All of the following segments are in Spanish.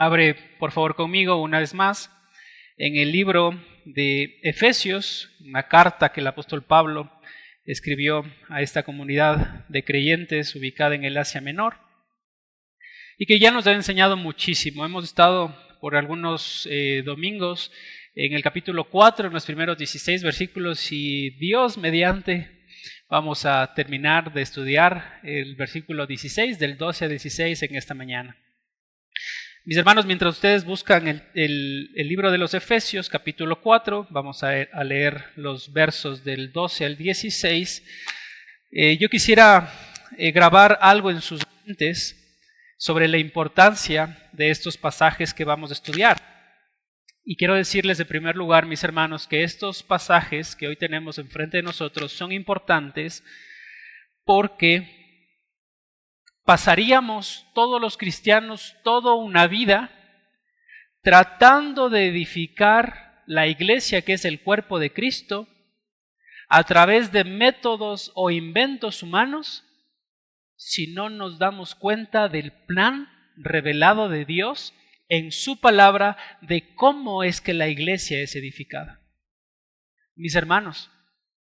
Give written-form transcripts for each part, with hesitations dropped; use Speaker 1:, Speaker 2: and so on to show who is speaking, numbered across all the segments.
Speaker 1: Abre, por favor, conmigo una vez más en el libro de Efesios, una carta que el apóstol Pablo escribió a esta comunidad de creyentes ubicada en el Asia Menor y que ya nos ha enseñado muchísimo. Hemos estado por algunos domingos en el capítulo 4, en los primeros 16 versículos, y Dios mediante vamos a terminar de estudiar el versículo 16, del 12 a 16 en esta mañana. Mis hermanos, mientras ustedes buscan el libro de los Efesios, capítulo 4, vamos a leer los versos del 12 al 16. Yo quisiera grabar algo en sus mentes sobre la importancia de estos pasajes que vamos a estudiar. Y quiero decirles de primer lugar, mis hermanos, que estos pasajes que hoy tenemos enfrente de nosotros son importantes porque pasaríamos todos los cristianos toda una vida tratando de edificar la iglesia, que es el cuerpo de Cristo, a través de métodos o inventos humanos, si no nos damos cuenta del plan revelado de Dios en su palabra de cómo es que la iglesia es edificada. Mis hermanos,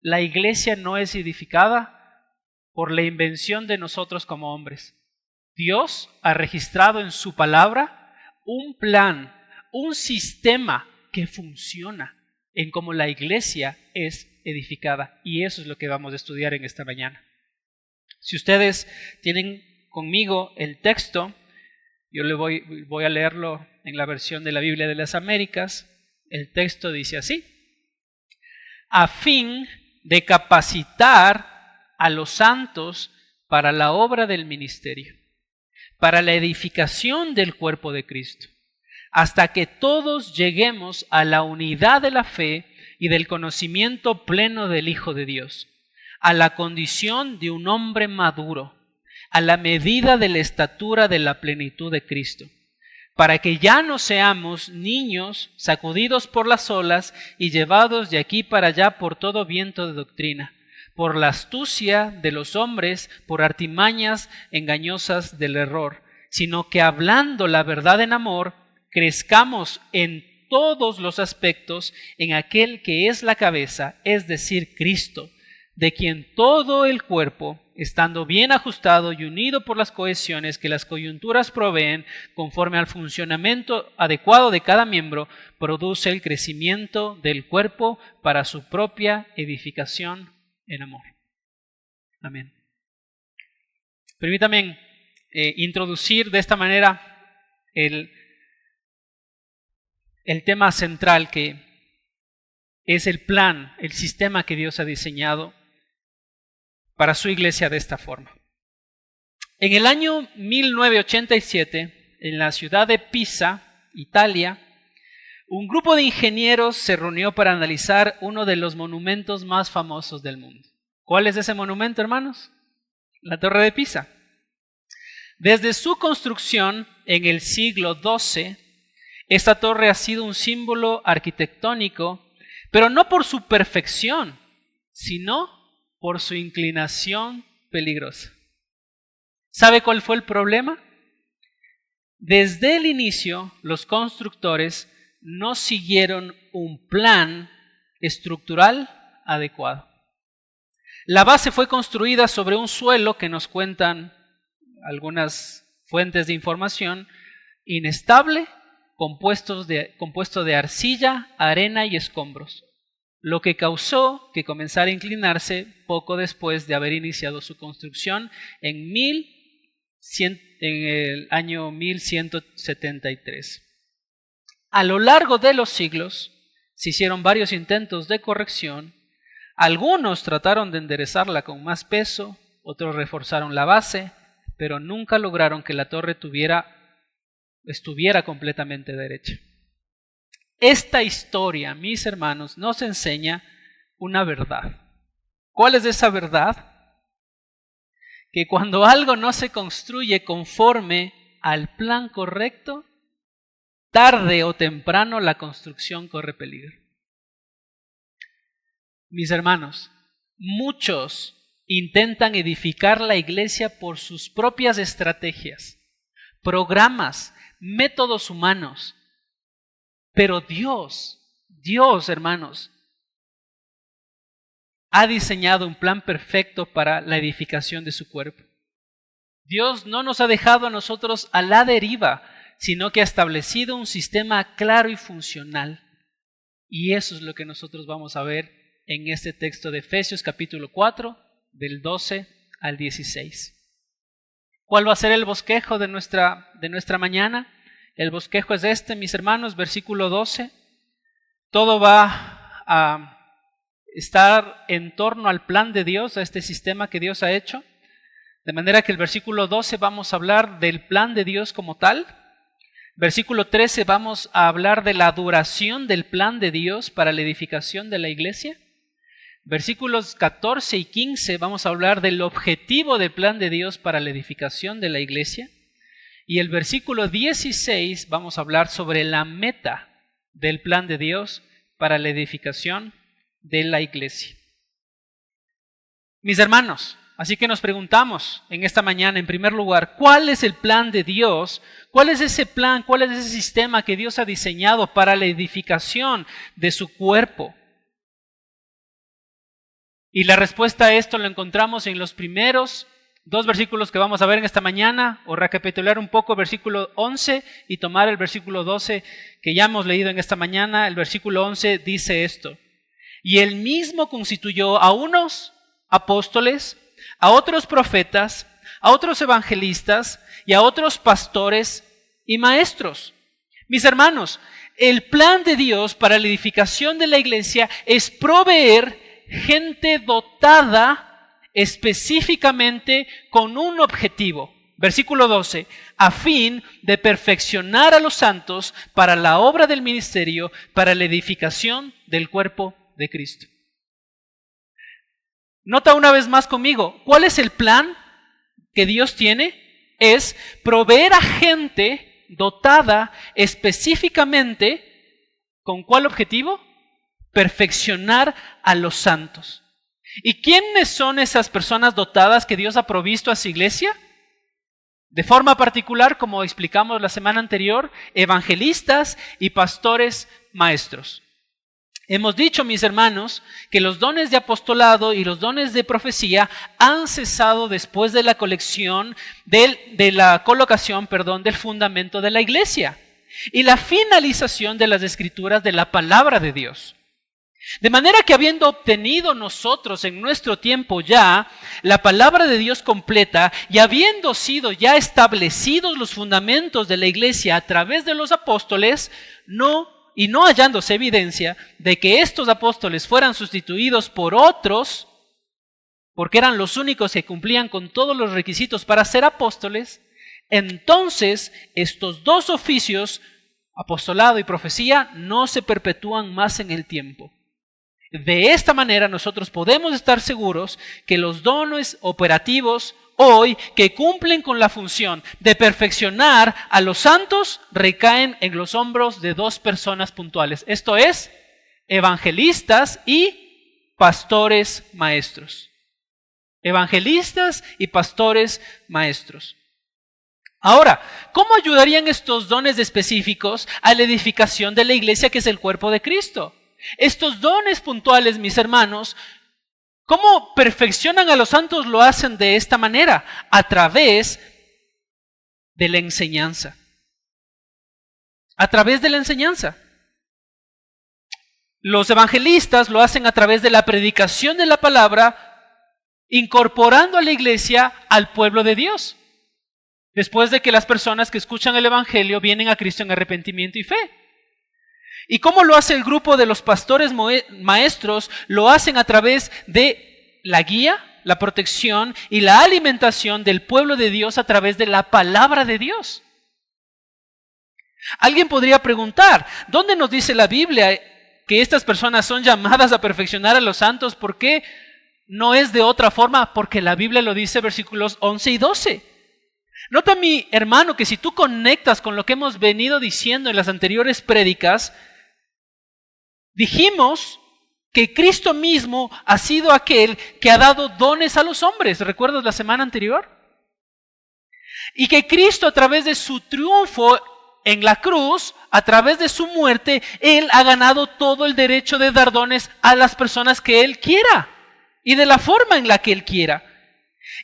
Speaker 1: la iglesia no es edificada por la invención de nosotros como hombres. Dios ha registrado en su palabra un plan, un sistema que funciona en cómo la iglesia es edificada. Y eso es lo que vamos a estudiar en esta mañana. Si ustedes tienen conmigo el texto, yo voy a leerlo en la versión de la Biblia de las Américas. El texto dice así: a fin de capacitar a los santos para la obra del ministerio, para la edificación del cuerpo de Cristo, hasta que todos lleguemos a la unidad de la fe y del conocimiento pleno del Hijo de Dios, a la condición de un hombre maduro, a la medida de la estatura de la plenitud de Cristo, para que ya no seamos niños sacudidos por las olas y llevados de aquí para allá por todo viento de doctrina, por la astucia de los hombres, por artimañas engañosas del error, sino que hablando la verdad en amor, crezcamos en todos los aspectos en aquel que es la cabeza, es decir, Cristo, de quien todo el cuerpo, estando bien ajustado y unido por las cohesiones que las coyunturas proveen, conforme al funcionamiento adecuado de cada miembro, produce el crecimiento del cuerpo para su propia edificación en amor. Amén. Permítame introducir de esta manera el tema central, que es el plan, el sistema que Dios ha diseñado para su iglesia de esta forma. En el año 1987, en la ciudad de Pisa, Italia, un grupo de ingenieros se reunió para analizar uno de los monumentos más famosos del mundo. ¿Cuál es ese monumento, hermanos? La Torre de Pisa. Desde su construcción en el siglo XII, esta torre ha sido un símbolo arquitectónico, pero no por su perfección, sino por su inclinación peligrosa. ¿Sabe cuál fue el problema? Desde el inicio, los constructores no siguieron un plan estructural adecuado. La base fue construida sobre un suelo que nos cuentan algunas fuentes de información inestable, compuesto de arcilla, arena y escombros, lo que causó que comenzara a inclinarse poco después de haber iniciado su construcción en el año 1173. A lo largo de los siglos se hicieron varios intentos de corrección. Algunos trataron de enderezarla con más peso, otros reforzaron la base, pero nunca lograron que la torre estuviera completamente derecha. Esta historia, mis hermanos, nos enseña una verdad. ¿Cuál es esa verdad? Que cuando algo no se construye conforme al plan correcto, tarde o temprano la construcción corre peligro. Mis hermanos, muchos intentan edificar la iglesia por sus propias estrategias, programas, métodos humanos. Pero Dios, hermanos, ha diseñado un plan perfecto para la edificación de su cuerpo. Dios no nos ha dejado a nosotros a la deriva, sino que ha establecido un sistema claro y funcional. Y eso es lo que nosotros vamos a ver en este texto de Efesios capítulo 4, del 12 al 16. ¿Cuál va a ser el bosquejo de nuestra mañana? El bosquejo es este, mis hermanos, versículo 12. Todo va a estar en torno al plan de Dios, a este sistema que Dios ha hecho. De manera que el versículo 12 vamos a hablar del plan de Dios como tal. Versículo 13 vamos a hablar de la duración del plan de Dios para la edificación de la iglesia. Versículos 14 y 15 vamos a hablar del objetivo del plan de Dios para la edificación de la iglesia. Y el versículo 16 vamos a hablar sobre la meta del plan de Dios para la edificación de la iglesia. Mis hermanos, así que nos preguntamos en esta mañana, en primer lugar, ¿cuál es el plan de Dios? ¿Cuál es ese plan? ¿Cuál es ese sistema que Dios ha diseñado para la edificación de su cuerpo? Y la respuesta a esto lo encontramos en los primeros dos versículos que vamos a ver en esta mañana, o recapitular un poco el versículo 11 y tomar el versículo 12 que ya hemos leído en esta mañana. El versículo 11 dice esto: y él mismo constituyó a unos apóstoles, a otros profetas, a otros evangelistas y a otros pastores y maestros. Mis hermanos, el plan de Dios para la edificación de la iglesia es proveer gente dotada específicamente con un objetivo. Versículo 12, a fin de perfeccionar a los santos para la obra del ministerio, para la edificación del cuerpo de Cristo. Nota una vez más conmigo, ¿cuál es el plan que Dios tiene? Es proveer a gente dotada específicamente, ¿con cuál objetivo? Perfeccionar a los santos. ¿Y quiénes son esas personas dotadas que Dios ha provisto a su iglesia? De forma particular, como explicamos la semana anterior, evangelistas y pastores maestros. Hemos dicho, mis hermanos, que los dones de apostolado y los dones de profecía han cesado después de la colocación del fundamento de la iglesia y la finalización de las escrituras de la palabra de Dios. De manera que habiendo obtenido nosotros en nuestro tiempo ya la palabra de Dios completa y habiendo sido ya establecidos los fundamentos de la iglesia a través de los apóstoles, no hallándose evidencia de que estos apóstoles fueran sustituidos por otros, porque eran los únicos que cumplían con todos los requisitos para ser apóstoles, entonces estos dos oficios, apostolado y profecía, no se perpetúan más en el tiempo. De esta manera nosotros podemos estar seguros que los dones operativos hoy que cumplen con la función de perfeccionar a los santos recaen en los hombros de dos personas puntuales. Esto es, evangelistas y pastores maestros. Evangelistas y pastores maestros. Ahora, ¿cómo ayudarían estos dones específicos a la edificación de la iglesia que es el cuerpo de Cristo? Estos dones puntuales, mis hermanos, ¿cómo perfeccionan a los santos? Lo hacen de esta manera, a través de la enseñanza. A través de la enseñanza. Los evangelistas lo hacen a través de la predicación de la palabra, incorporando a la iglesia al pueblo de Dios. Después de que las personas que escuchan el evangelio vienen a Cristo en arrepentimiento y fe. ¿Y cómo lo hace el grupo de los pastores maestros? Lo hacen a través de la guía, la protección y la alimentación del pueblo de Dios a través de la palabra de Dios. Alguien podría preguntar, ¿dónde nos dice la Biblia que estas personas son llamadas a perfeccionar a los santos? ¿Por qué no es de otra forma? Porque la Biblia lo dice, versículos 11 y 12. Nota, mi hermano, que si tú conectas con lo que hemos venido diciendo en las anteriores prédicas, dijimos que Cristo mismo ha sido aquel que ha dado dones a los hombres. ¿Recuerdas la semana anterior? Y que Cristo, a través de su triunfo en la cruz, a través de su muerte, Él ha ganado todo el derecho de dar dones a las personas que Él quiera y de la forma en la que Él quiera.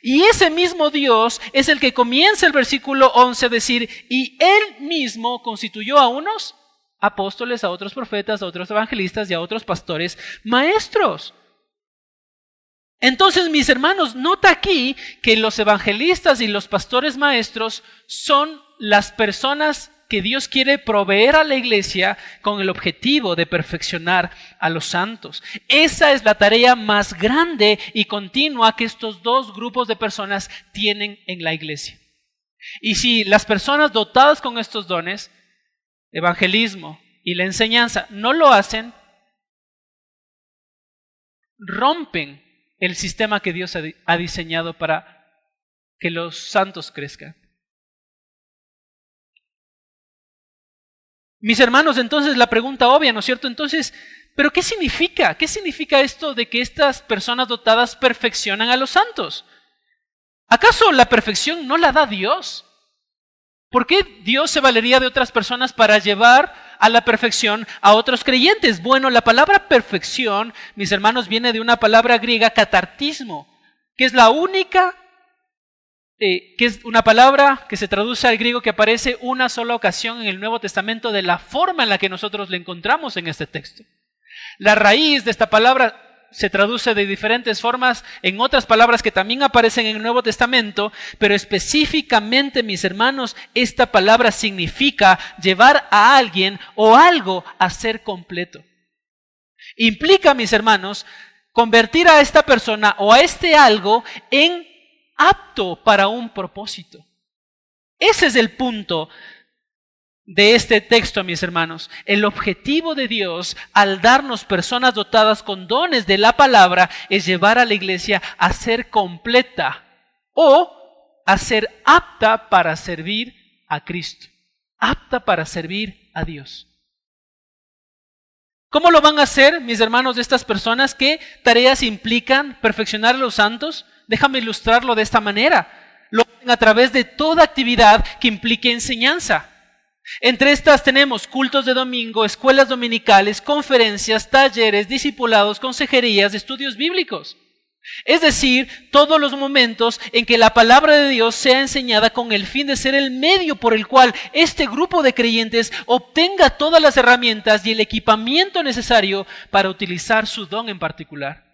Speaker 1: Y ese mismo Dios es el que comienza el versículo 11 a decir, y Él mismo constituyó a unos apóstoles, a otros profetas, a otros evangelistas y a otros pastores, maestros. Entonces, mis hermanos, nota aquí que los evangelistas y los pastores maestros son las personas que Dios quiere proveer a la iglesia con el objetivo de perfeccionar a los santos. Esa es la tarea más grande y continua que estos dos grupos de personas tienen en la iglesia. Y si las personas dotadas con estos dones, evangelismo y la enseñanza, no lo hacen, rompen el sistema que Dios ha diseñado para que los santos crezcan. Mis hermanos, entonces la pregunta obvia, ¿no es cierto? Entonces, ¿pero qué significa? ¿Qué significa esto de que estas personas dotadas perfeccionan a los santos? ¿Acaso la perfección no la da Dios? ¿Por qué Dios se valería de otras personas para llevar a la perfección a otros creyentes? Bueno, la palabra perfección, mis hermanos, viene de una palabra griega, catartismo, que es la única, que es una palabra que se traduce al griego que aparece una sola ocasión en el Nuevo Testamento de la forma en la que nosotros la encontramos en este texto. La raíz de esta palabra se traduce de diferentes formas en otras palabras que también aparecen en el Nuevo Testamento, pero específicamente, mis hermanos, esta palabra significa llevar a alguien o algo a ser completo. Implica, mis hermanos, convertir a esta persona o a este algo en apto para un propósito. Ese es el punto de este texto, mis hermanos. El objetivo de Dios al darnos personas dotadas con dones de la palabra es llevar a la iglesia a ser completa o a ser apta para servir a Cristo, apta para servir a Dios. ¿Cómo lo van a hacer, mis hermanos, estas personas? ¿Qué tareas implican perfeccionar a los santos? Déjame ilustrarlo de esta manera. Lo hacen a través de toda actividad que implique enseñanza. Entre estas tenemos cultos de domingo, escuelas dominicales, conferencias, talleres, discipulados, consejerías, estudios bíblicos. Es decir, todos los momentos en que la palabra de Dios sea enseñada con el fin de ser el medio por el cual este grupo de creyentes obtenga todas las herramientas y el equipamiento necesario para utilizar su don en particular.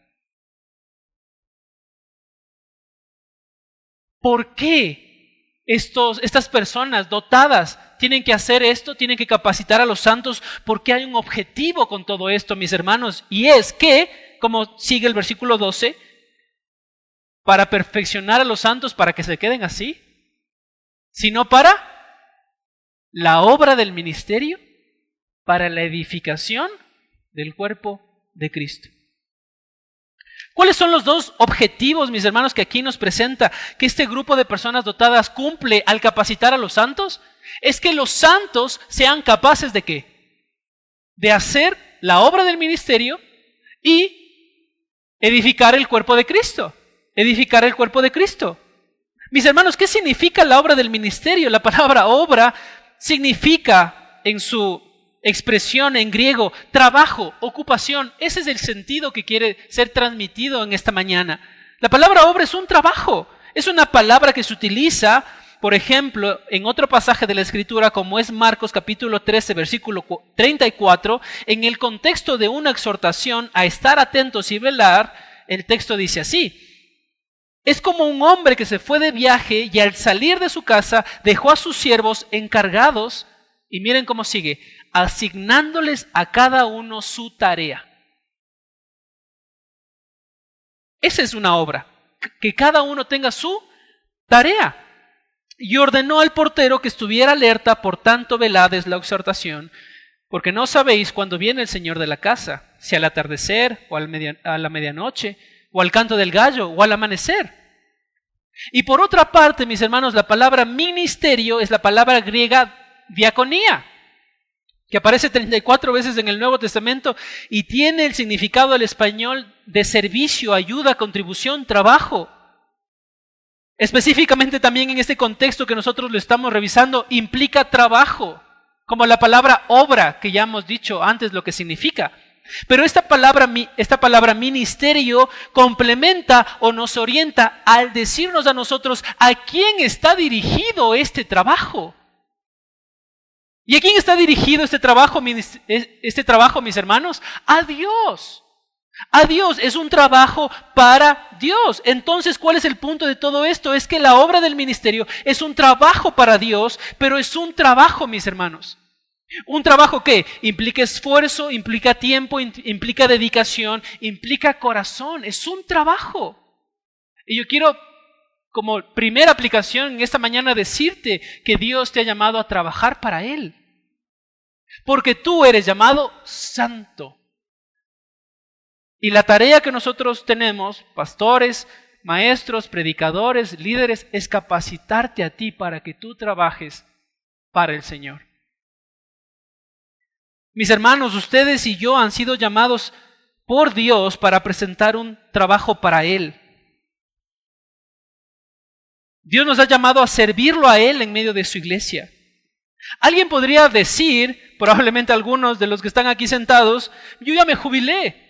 Speaker 1: ¿Por qué estas personas dotadas tienen que hacer esto, tienen que capacitar a los santos? Porque hay un objetivo con todo esto, mis hermanos, y es que, como sigue el versículo 12, para perfeccionar a los santos, para que se queden así, sino para la obra del ministerio, para la edificación del cuerpo de Cristo. ¿Cuáles son los dos objetivos, mis hermanos, que aquí nos presenta que este grupo de personas dotadas cumple al capacitar a los santos? Es que los santos sean capaces ¿de qué? De hacer la obra del ministerio y edificar el cuerpo de Cristo. Edificar el cuerpo de Cristo. Mis hermanos, ¿qué significa la obra del ministerio? La palabra obra significa en su expresión en griego, trabajo, ocupación. Ese es el sentido que quiere ser transmitido en esta mañana. La palabra obra es un trabajo. Es una palabra que se utiliza, por ejemplo, en otro pasaje de la Escritura, como es Marcos capítulo 13, versículo 34, en el contexto de una exhortación a estar atentos y velar. El texto dice así: es como un hombre que se fue de viaje y al salir de su casa dejó a sus siervos encargados, y miren cómo sigue, asignándoles a cada uno su tarea. Esa es una obra, que cada uno tenga su tarea. Y ordenó al portero que estuviera alerta, por tanto velad es la exhortación, porque no sabéis cuándo viene el Señor de la casa, si al atardecer o a la medianoche, o al canto del gallo, o al amanecer. Y por otra parte, mis hermanos, la palabra ministerio es la palabra griega diaconía, que aparece 34 veces en el Nuevo Testamento y tiene el significado del español de servicio, ayuda, contribución, trabajo. Específicamente también en este contexto que nosotros lo estamos revisando, implica trabajo. como la palabra obra, que ya hemos dicho antes lo que significa. Pero esta palabra ministerio complementa o nos orienta al decirnos a nosotros a quién está dirigido este trabajo. ¿Y a quién está dirigido este trabajo, mis hermanos? A Dios. A Dios, es un trabajo para Dios. Entonces, ¿cuál es el punto de todo esto? Es que la obra del ministerio es un trabajo para Dios, pero es un trabajo, mis hermanos. Un trabajo que implica esfuerzo, implica tiempo, implica dedicación, implica corazón. Es un trabajo. Y yo quiero, como primera aplicación en esta mañana, decirte que Dios te ha llamado a trabajar para Él. Porque tú eres llamado santo. Y la tarea que nosotros tenemos, pastores, maestros, predicadores, líderes, es capacitarte a ti para que tú trabajes para el Señor. Mis hermanos, ustedes y yo han sido llamados por Dios para presentar un trabajo para Él. Dios nos ha llamado a servirlo a Él en medio de su iglesia. Alguien podría decir, probablemente algunos de los que están aquí sentados, yo ya me jubilé,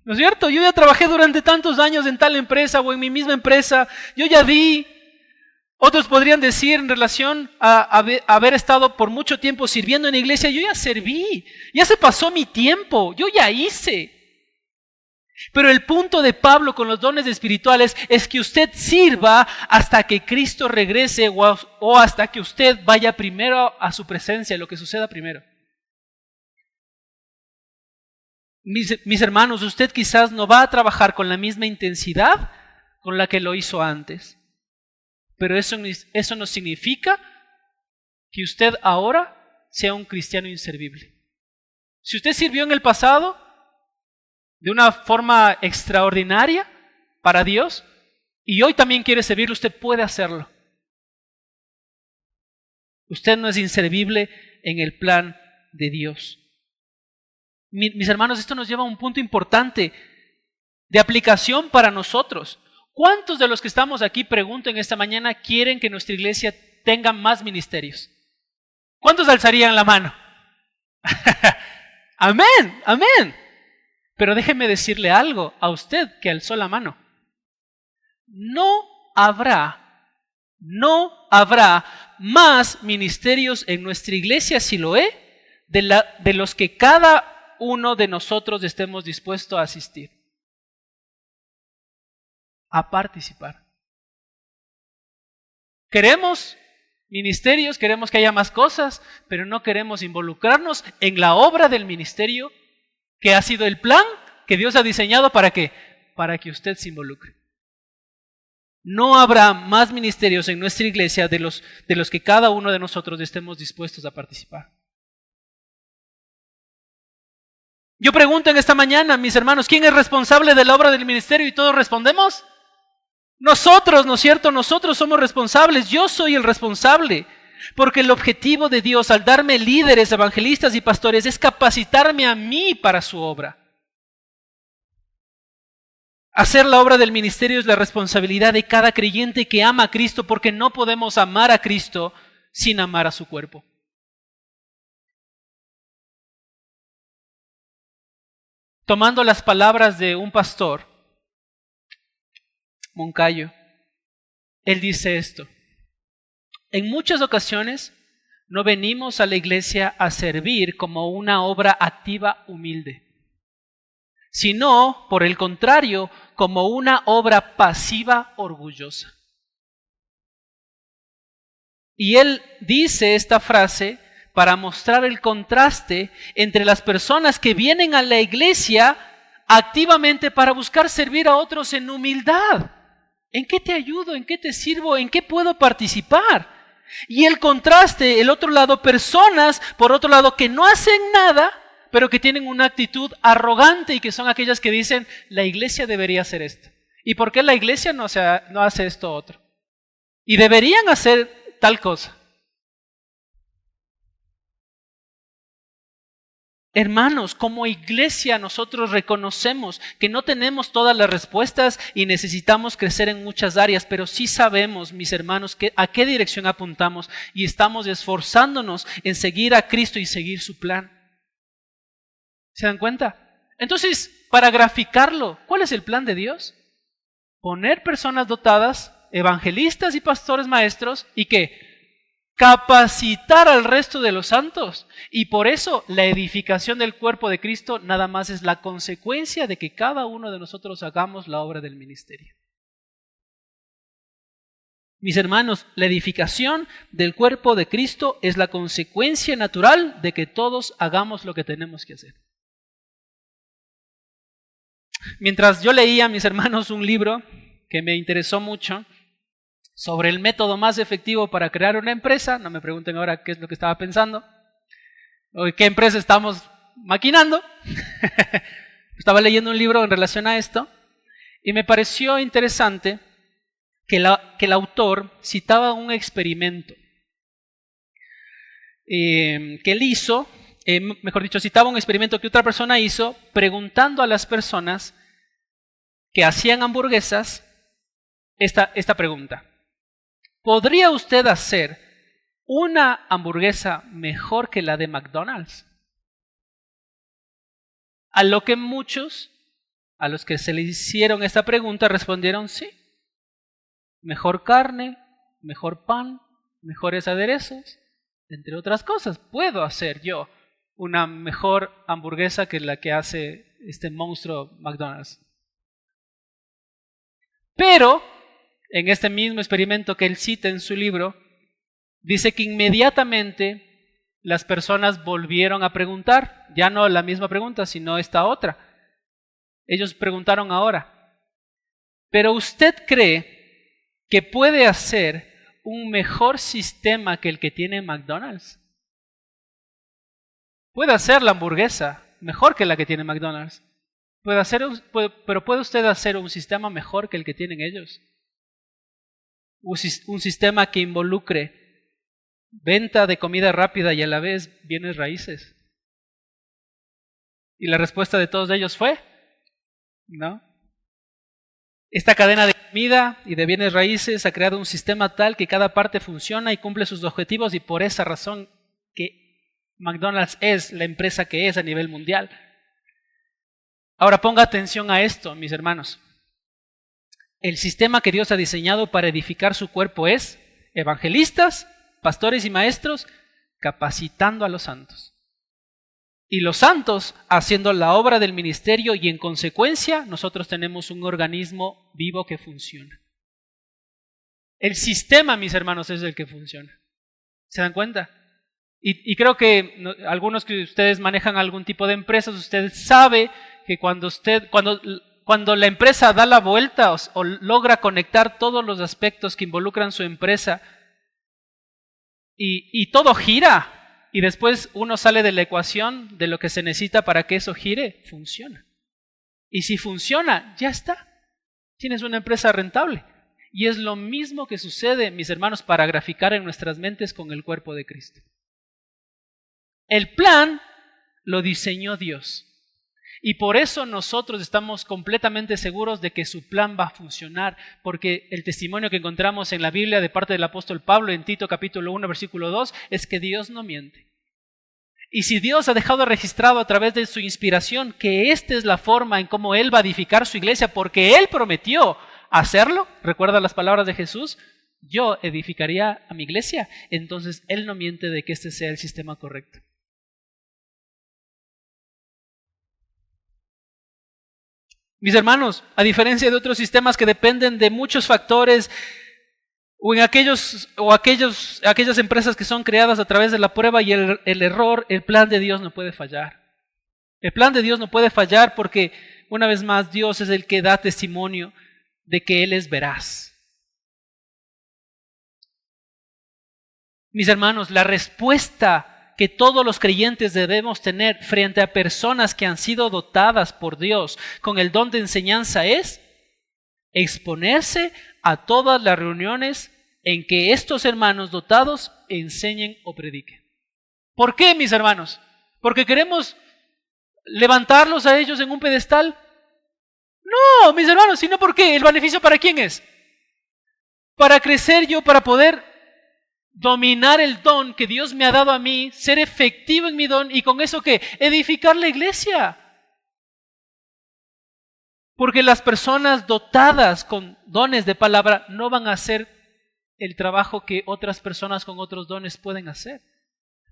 Speaker 1: ¿no es cierto? Yo ya trabajé durante tantos años en tal empresa o en mi misma empresa, yo ya di. Otros podrían decir en relación a haber estado por mucho tiempo sirviendo en la iglesia, yo ya serví, ya se pasó mi tiempo, yo ya hice. Pero el punto de Pablo con los dones espirituales es que usted sirva hasta que Cristo regrese o hasta que usted vaya primero a su presencia, lo que suceda primero. Mis hermanos, usted quizás no va a trabajar con la misma intensidad con la que lo hizo antes. Pero eso no significa que usted ahora sea un cristiano inservible. Si usted sirvió en el pasado de una forma extraordinaria para Dios y hoy también quiere servirle, usted puede hacerlo. Usted no es inservible en el plan de Dios. Mis hermanos, esto nos lleva a un punto importante de aplicación para nosotros. ¿Cuántos de los que estamos aquí, pregunto en esta mañana, quieren que nuestra iglesia tenga más ministerios? ¿Cuántos alzarían la mano? Amén, amén. Pero déjeme decirle algo a usted que alzó la mano. No habrá más ministerios en nuestra iglesia, Siloé, de los que cada uno de nosotros estemos dispuestos a asistir, a participar. Queremos ministerios, queremos que haya más cosas, pero no queremos involucrarnos en la obra del ministerio que ha sido el plan que Dios ha diseñado para que usted se involucre. No habrá más ministerios en nuestra iglesia de los que cada uno de nosotros estemos dispuestos a participar. Yo pregunto en esta mañana, mis hermanos, ¿quién es responsable de la obra del ministerio? Y todos respondemos, nosotros, ¿no es cierto? Nosotros somos responsables, yo soy el responsable. Porque el objetivo de Dios al darme líderes, evangelistas y pastores es capacitarme a mí para su obra. Hacer la obra del ministerio es la responsabilidad de cada creyente que ama a Cristo, porque no podemos amar a Cristo sin amar a su cuerpo. Tomando las palabras de un pastor, Moncayo, él dice esto: en muchas ocasiones no venimos a la iglesia a servir como una obra activa humilde, sino, por el contrario, como una obra pasiva orgullosa. Y él dice esta frase para mostrar el contraste entre las personas que vienen a la iglesia activamente para buscar servir a otros en humildad. ¿En qué te ayudo? ¿En qué te sirvo? ¿En qué puedo participar? Y el contraste, el otro lado, personas, por otro lado, que no hacen nada, pero que tienen una actitud arrogante y que son aquellas que dicen, la iglesia debería hacer esto. ¿Y por qué la iglesia no hace esto otro? Y deberían hacer tal cosa. Hermanos, como iglesia nosotros reconocemos que no tenemos todas las respuestas y necesitamos crecer en muchas áreas, pero sí sabemos, mis hermanos, a qué dirección apuntamos y estamos esforzándonos en seguir a Cristo y seguir su plan. ¿Se dan cuenta? Entonces, para graficarlo, ¿cuál es el plan de Dios? Poner personas dotadas, evangelistas y pastores maestros, ¿y qué? Capacitar al resto de los santos. Y por eso la edificación del cuerpo de Cristo nada más es la consecuencia de que cada uno de nosotros hagamos la obra del ministerio. Mis hermanos, la edificación del cuerpo de Cristo es la consecuencia natural de que todos hagamos lo que tenemos que hacer. Mientras yo leía, mis hermanos, un libro que me interesó mucho sobre el método más efectivo para crear una empresa, no me pregunten ahora qué es lo que estaba pensando, o qué empresa estamos maquinando, estaba leyendo un libro en relación a esto, y me pareció interesante que el autor citaba un experimento que él hizo, mejor dicho, citaba un experimento que otra persona hizo preguntando a las personas que hacían hamburguesas esta pregunta. ¿Podría usted hacer una hamburguesa mejor que la de McDonald's? A lo que muchos, a los que se le hicieron esta pregunta, respondieron sí. Mejor carne, mejor pan, mejores aderezos, entre otras cosas. Puedo hacer yo una mejor hamburguesa que la que hace este monstruo McDonald's. Pero en este mismo experimento que él cita en su libro, dice que inmediatamente las personas volvieron a preguntar, ya no la misma pregunta, sino esta otra. Ellos preguntaron ahora, ¿pero usted cree que puede hacer un mejor sistema que el que tiene McDonald's? Puede hacer la hamburguesa mejor que la que tiene McDonald's, pero ¿puede usted hacer un sistema mejor que el que tienen ellos? Un sistema que involucre venta de comida rápida y a la vez bienes raíces. Y la respuesta de todos ellos fue, ¿no? Esta cadena de comida y de bienes raíces ha creado un sistema tal que cada parte funciona y cumple sus objetivos, y por esa razón que McDonald's es la empresa que es a nivel mundial. Ahora ponga atención a esto, mis hermanos. El sistema que Dios ha diseñado para edificar su cuerpo es evangelistas, pastores y maestros capacitando a los santos. Y los santos haciendo la obra del ministerio, y en consecuencia nosotros tenemos un organismo vivo que funciona. El sistema, mis hermanos, es el que funciona. ¿Se dan cuenta? Y creo que algunos que ustedes manejan algún tipo de empresas, ustedes saben que cuando la empresa da la vuelta o logra conectar todos los aspectos que involucran su empresa y todo gira, y después uno sale de la ecuación de lo que se necesita para que eso gire, funciona. Y si funciona, ya está. Tienes una empresa rentable. Y es lo mismo que sucede, mis hermanos, para graficar en nuestras mentes con el cuerpo de Cristo. El plan lo diseñó Dios. Y por eso nosotros estamos completamente seguros de que su plan va a funcionar, porque el testimonio que encontramos en la Biblia de parte del apóstol Pablo en Tito capítulo 1 versículo 2 es que Dios no miente. Y si Dios ha dejado registrado a través de su inspiración que esta es la forma en cómo Él va a edificar su iglesia, porque Él prometió hacerlo, recuerda las palabras de Jesús, yo edificaría a mi iglesia, entonces Él no miente de que este sea el sistema correcto. Mis hermanos, a diferencia de otros sistemas que dependen de muchos factores, o en aquellas empresas que son creadas a través de la prueba y el error, el plan de Dios no puede fallar. El plan de Dios no puede fallar porque, una vez más, Dios es el que da testimonio de que Él es veraz. Mis hermanos, la respuesta que todos los creyentes debemos tener frente a personas que han sido dotadas por Dios con el don de enseñanza es exponerse a todas las reuniones en que estos hermanos dotados enseñen o prediquen. ¿Por qué, mis hermanos? Porque queremos ¿Levantarlos a ellos en un pedestal? No, mis hermanos, sino ¿por qué? ¿El beneficio para quién es? Para crecer yo, para poder dominar el don que Dios me ha dado a mí, ser efectivo en mi don y con eso ¿qué? Edificar la iglesia. Porque las personas dotadas con dones de palabra no van a hacer el trabajo que otras personas con otros dones pueden hacer.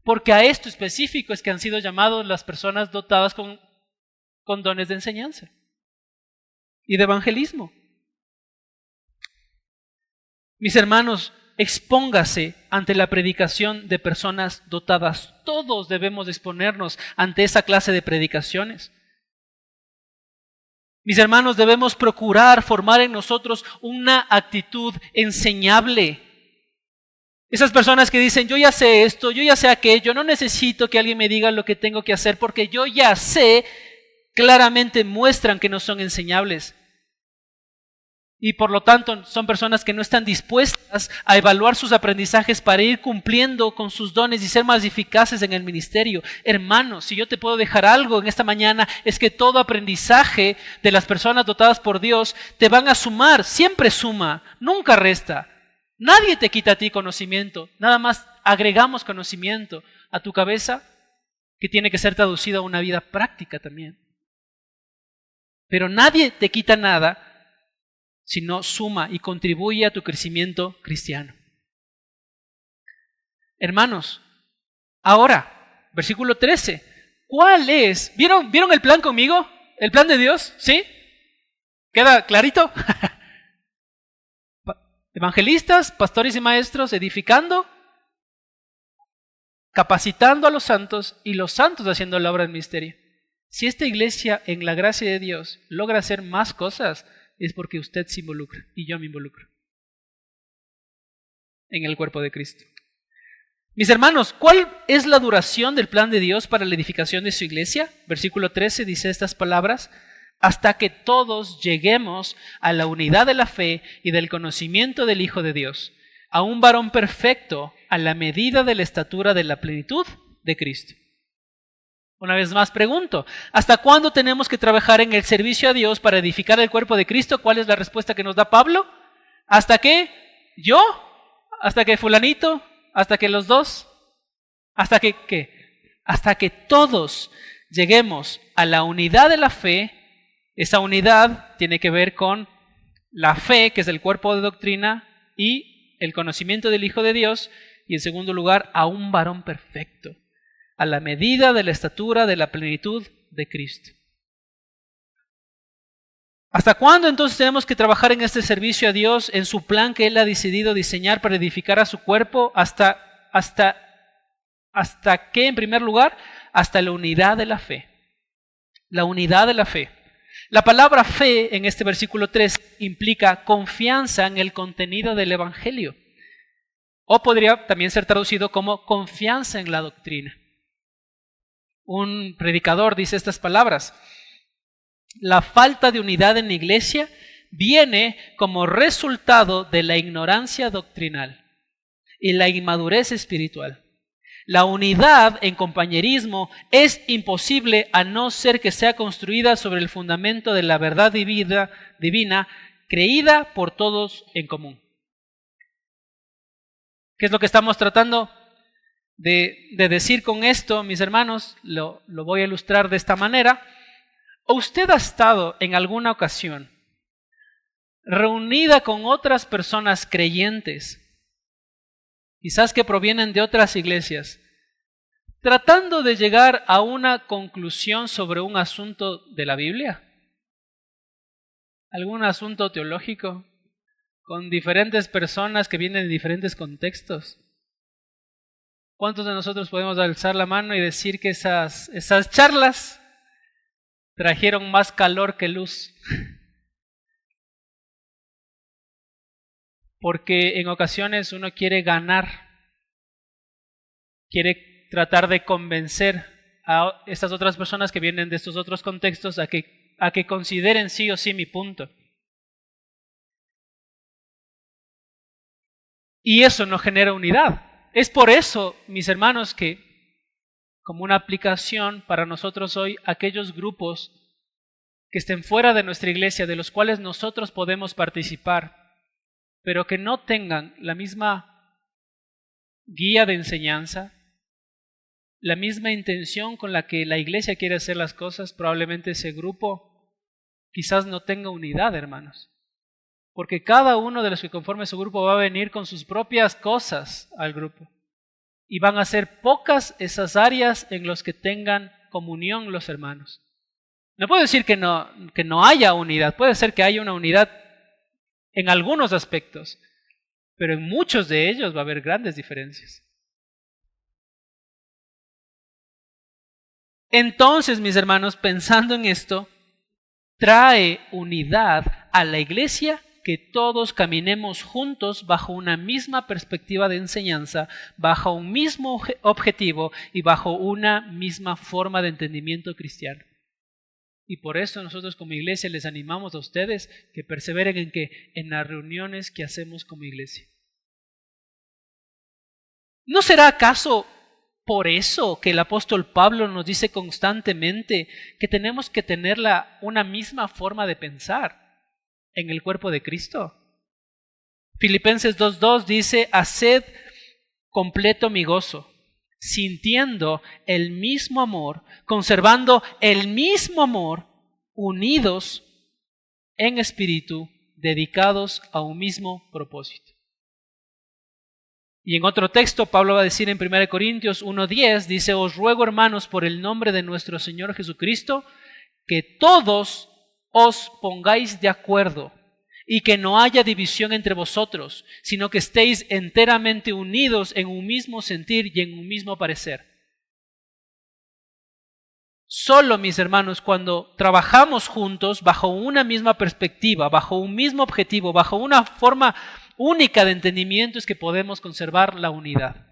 Speaker 1: Porque a esto específico es que han sido llamados las personas dotadas con dones de enseñanza y de evangelismo. Mis hermanos, expóngase ante la predicación de personas dotadas. Todos debemos exponernos ante esa clase de predicaciones. Mis hermanos, debemos procurar formar en nosotros una actitud enseñable. Esas personas que dicen, yo ya sé esto, yo ya sé aquello, no necesito que alguien me diga lo que tengo que hacer porque yo ya sé, claramente muestran que no son enseñables. Y por lo tanto son personas que no están dispuestas a evaluar sus aprendizajes para ir cumpliendo con sus dones y ser más eficaces en el ministerio. Hermanos, si yo te puedo dejar algo en esta mañana, es que todo aprendizaje de las personas dotadas por Dios te van a sumar, siempre suma, nunca resta. Nadie te quita a ti conocimiento, nada más agregamos conocimiento a tu cabeza que tiene que ser traducido a una vida práctica también. Pero nadie te quita nada, sino suma y contribuye a tu crecimiento cristiano. Hermanos, ahora, versículo 13, ¿cuál es? ¿Vieron el plan conmigo? ¿El plan de Dios? ¿Sí? ¿Queda clarito? Evangelistas, pastores y maestros edificando, capacitando a los santos y los santos haciendo la obra del ministerio. Si esta iglesia, en la gracia de Dios, logra hacer más cosas, es porque usted se involucra y yo me involucro en el cuerpo de Cristo. Mis hermanos, ¿cuál es la duración del plan de Dios para la edificación de su iglesia? Versículo 13 dice estas palabras: hasta que todos lleguemos a la unidad de la fe y del conocimiento del Hijo de Dios, a un varón perfecto, a la medida de la estatura de la plenitud de Cristo. Una vez más pregunto, ¿hasta cuándo tenemos que trabajar en el servicio a Dios para edificar el cuerpo de Cristo? ¿Cuál es la respuesta que nos da Pablo? ¿Hasta qué? ¿Yo? ¿Hasta que fulanito? ¿Hasta que los dos? ¿Hasta que qué? Hasta que todos lleguemos a la unidad de la fe. Esa unidad tiene que ver con la fe, que es el cuerpo de doctrina, y el conocimiento del Hijo de Dios, y en segundo lugar, a un varón perfecto, a la medida de la estatura de la plenitud de Cristo. ¿Hasta cuándo entonces tenemos que trabajar en este servicio a Dios, en su plan que Él ha decidido diseñar para edificar a su cuerpo? ¿Hasta qué, en primer lugar? Hasta la unidad de la fe. La unidad de la fe. La palabra fe en este versículo 3 implica confianza en el contenido del Evangelio. O podría también ser traducido como confianza en la doctrina. Un predicador dice estas palabras: la falta de unidad en la iglesia viene como resultado de la ignorancia doctrinal y la inmadurez espiritual. La unidad en compañerismo es imposible a no ser que sea construida sobre el fundamento de la verdad divina creída por todos en común. ¿Qué es lo que estamos tratando de decir con esto, mis hermanos? Lo voy a ilustrar de esta manera. ¿Usted ha estado en alguna ocasión reunida con otras personas creyentes, quizás que provienen de otras iglesias, tratando de llegar a una conclusión sobre un asunto de la Biblia? ¿Algún asunto teológico? Con diferentes personas que vienen de diferentes contextos. ¿Cuántos de nosotros podemos alzar la mano y decir que esas charlas trajeron más calor que luz? Porque en ocasiones uno quiere ganar, quiere tratar de convencer a estas otras personas que vienen de estos otros contextos a que consideren sí o sí mi punto. Y eso no genera unidad. Es por eso, mis hermanos, que como una aplicación para nosotros hoy aquellos grupos que estén fuera de nuestra iglesia, de los cuales nosotros podemos participar, pero que no tengan la misma guía de enseñanza, la misma intención con la que la iglesia quiere hacer las cosas. Probablemente ese grupo quizás no tenga unidad, hermanos, porque cada uno de los que conforme su grupo va a venir con sus propias cosas al grupo, y van a ser pocas esas áreas en las que tengan comunión los hermanos. No puedo decir que no haya unidad, puede ser que haya una unidad en algunos aspectos, pero en muchos de ellos va a haber grandes diferencias. Entonces, mis hermanos, pensando en esto, trae unidad a la iglesia que todos caminemos juntos bajo una misma perspectiva de enseñanza, bajo un mismo objetivo y bajo una misma forma de entendimiento cristiano. Y por eso nosotros como iglesia les animamos a ustedes que perseveren en las reuniones que hacemos como iglesia. ¿No será acaso por eso que el apóstol Pablo nos dice constantemente que tenemos que tener una misma forma de pensar en el cuerpo de Cristo? Filipenses 2:2 dice: haced completo mi gozo, sintiendo el mismo amor, conservando el mismo amor, unidos en espíritu, dedicados a un mismo propósito. Y en otro texto, Pablo va a decir en 1 Corintios 1:10, dice: os ruego, hermanos, por el nombre de nuestro Señor Jesucristo, que todos os pongáis de acuerdo y que no haya división entre vosotros, sino que estéis enteramente unidos en un mismo sentir y en un mismo parecer. Solo, mis hermanos, cuando trabajamos juntos bajo una misma perspectiva, bajo un mismo objetivo, bajo una forma única de entendimiento, es que podemos conservar la unidad.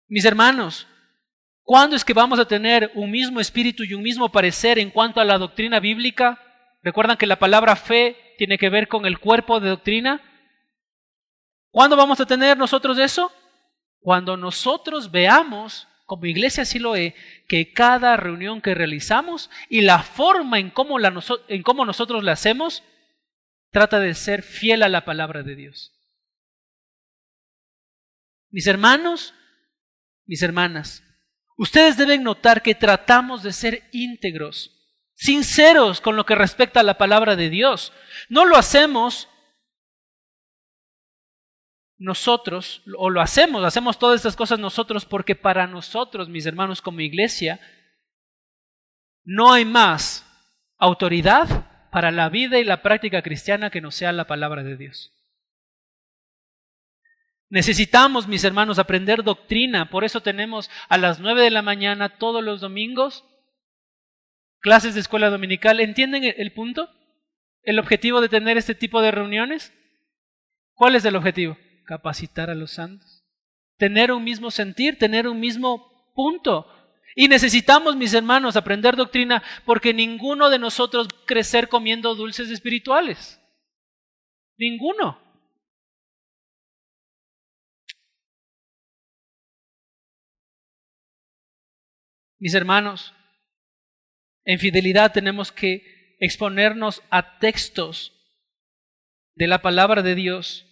Speaker 1: Mis hermanos, ¿cuándo es que vamos a tener un mismo espíritu y un mismo parecer en cuanto a la doctrina bíblica? ¿Recuerdan que la palabra fe tiene que ver con el cuerpo de doctrina? ¿Cuándo vamos a tener nosotros eso? Cuando nosotros veamos, como iglesia Siloé, que cada reunión que realizamos y la forma en cómo nosotros la hacemos trata de ser fiel a la palabra de Dios. Mis hermanos, mis hermanas, ustedes deben notar que tratamos de ser íntegros, sinceros con lo que respecta a la palabra de Dios. No lo hacemos nosotros, o lo hacemos todas estas cosas nosotros porque para nosotros, mis hermanos, como iglesia, no hay más autoridad para la vida y la práctica cristiana que no sea la palabra de Dios. Necesitamos, mis hermanos, aprender doctrina. Por eso tenemos a las 9 de la mañana todos los domingos clases de escuela dominical. ¿Entienden el punto? ¿El objetivo de tener este tipo de reuniones? ¿Cuál es el objetivo? Capacitar a los santos. Tener un mismo sentir, tener un mismo punto. Y necesitamos, mis hermanos, aprender doctrina porque ninguno de nosotros va a crecer comiendo dulces espirituales. Ninguno. Mis hermanos, en fidelidad tenemos que exponernos a textos de la palabra de Dios,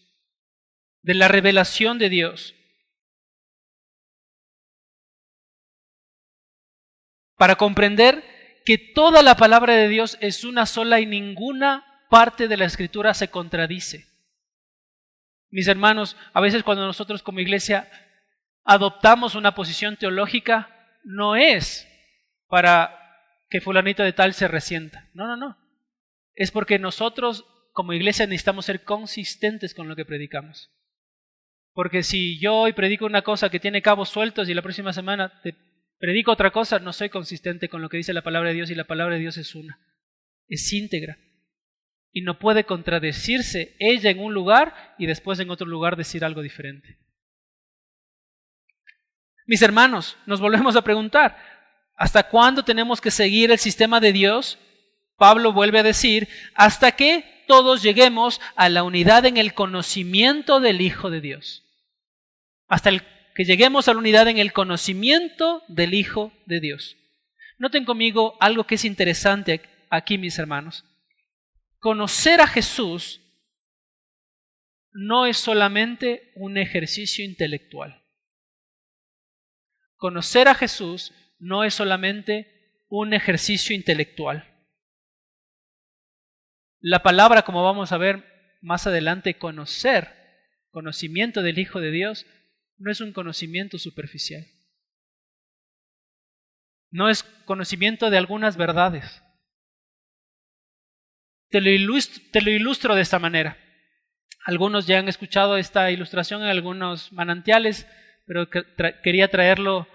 Speaker 1: de la revelación de Dios, para comprender que toda la palabra de Dios es una sola y ninguna parte de la Escritura se contradice. Mis hermanos, a veces cuando nosotros como iglesia adoptamos una posición teológica, no es para que fulanito de tal se resienta. No. Es porque nosotros como iglesia necesitamos ser consistentes con lo que predicamos. Porque si yo hoy predico una cosa que tiene cabos sueltos y la próxima semana te predico otra cosa, no soy consistente con lo que dice la palabra de Dios, y la palabra de Dios es una, es íntegra. Y no puede contradecirse ella en un lugar y después en otro lugar decir algo diferente. Mis hermanos, nos volvemos a preguntar, ¿hasta cuándo tenemos que seguir el sistema de Dios? Pablo vuelve a decir, hasta que todos lleguemos a la unidad en el conocimiento del Hijo de Dios. Hasta el que lleguemos a la unidad en el conocimiento del Hijo de Dios. Noten conmigo algo que es interesante aquí, mis hermanos. Conocer a Jesús no es solamente un ejercicio intelectual. Conocer a Jesús no es solamente un ejercicio intelectual. La palabra, como vamos a ver más adelante, conocimiento del Hijo de Dios, no es un conocimiento superficial. No es conocimiento de algunas verdades. Te lo ilustro de esta manera. Algunos ya han escuchado esta ilustración en algunos manantiales, pero quería traerlo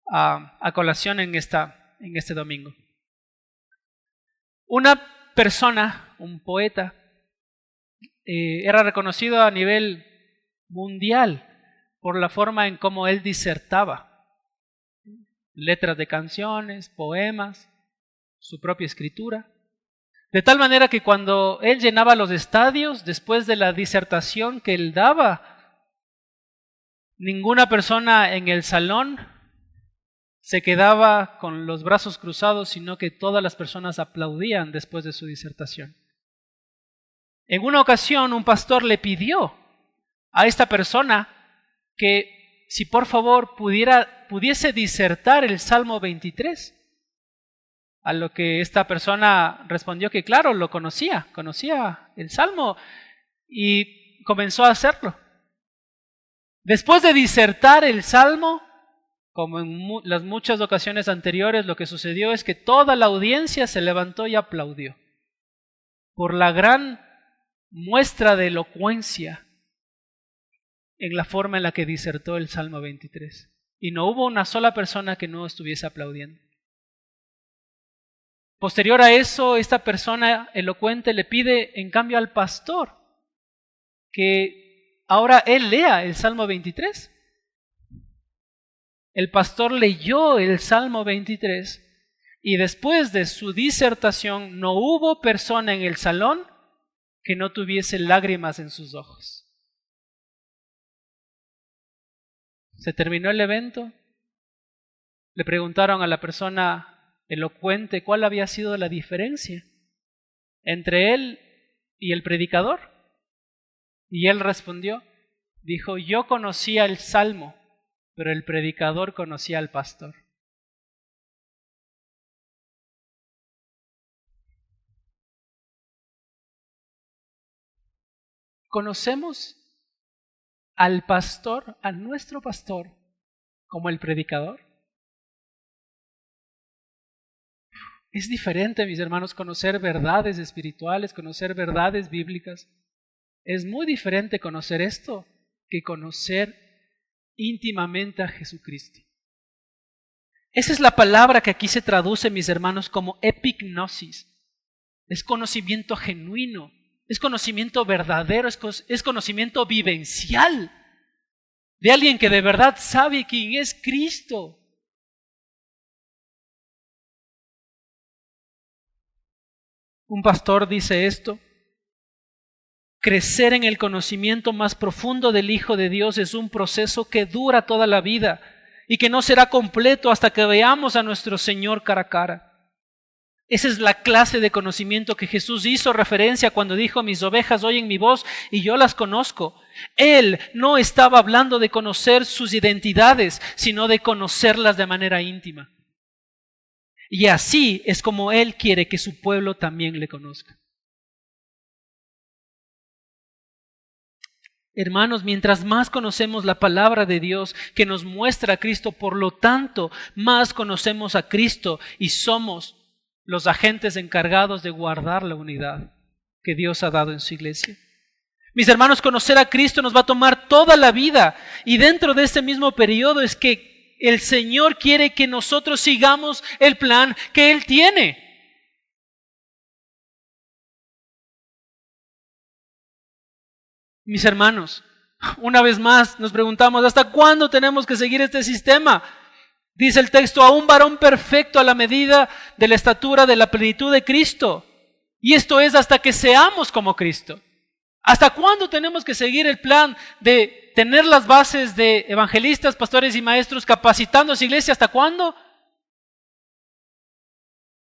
Speaker 1: a colación en este domingo. Una persona, un poeta, era reconocido a nivel mundial por la forma en cómo él disertaba. Letras de canciones, poemas, su propia escritura. De tal manera que cuando él llenaba los estadios, después de la disertación que él daba, ninguna persona en el salón se quedaba con los brazos cruzados, sino que todas las personas aplaudían después de su disertación. En una ocasión, un pastor le pidió a esta persona que, si por favor pudiese disertar el Salmo 23. A lo que esta persona respondió que claro, lo conocía el Salmo y comenzó a hacerlo. Después de disertar el Salmo, como en las muchas ocasiones anteriores, lo que sucedió es que toda la audiencia se levantó y aplaudió por la gran muestra de elocuencia en la forma en la que disertó el Salmo 23. Y no hubo una sola persona que no estuviese aplaudiendo. Posterior a eso, esta persona elocuente le pide en cambio al pastor que ahora él lea el Salmo 23. El pastor leyó el Salmo 23 y después de su disertación no hubo persona en el salón que no tuviese lágrimas en sus ojos. Se terminó el evento. Le preguntaron a la persona elocuente cuál había sido la diferencia entre él y el predicador. Y él respondió, dijo, yo conocía el Salmo, pero el predicador conocía al pastor. ¿Conocemos al pastor, a nuestro pastor, como el predicador? Es diferente, mis hermanos, conocer verdades espirituales, conocer verdades bíblicas. Es muy diferente conocer esto que conocer íntimamente a Jesucristo. Esa es la palabra que aquí se traduce, mis hermanos, como epignosis. Es conocimiento genuino, es conocimiento verdadero, es conocimiento vivencial de alguien que de verdad sabe quién es Cristo. Un pastor dice esto: crecer en el conocimiento más profundo del Hijo de Dios es un proceso que dura toda la vida y que no será completo hasta que veamos a nuestro Señor cara a cara. Esa es la clase de conocimiento que Jesús hizo referencia cuando dijo: mis ovejas oyen mi voz y yo las conozco. Él no estaba hablando de conocer sus identidades, sino de conocerlas de manera íntima. Y así es como Él quiere que su pueblo también le conozca. Hermanos, mientras más conocemos la palabra de Dios que nos muestra a Cristo, por lo tanto, más conocemos a Cristo y somos los agentes encargados de guardar la unidad que Dios ha dado en su iglesia. Mis hermanos, conocer a Cristo nos va a tomar toda la vida y dentro de este mismo periodo es que el Señor quiere que nosotros sigamos el plan que Él tiene. Mis hermanos, una vez más nos preguntamos, ¿hasta cuándo tenemos que seguir este sistema? Dice el texto, a un varón perfecto a la medida de la estatura de la plenitud de Cristo. Y esto es hasta que seamos como Cristo. ¿Hasta cuándo tenemos que seguir el plan de tener las bases de evangelistas, pastores y maestros capacitando a su iglesia. ¿Hasta cuándo?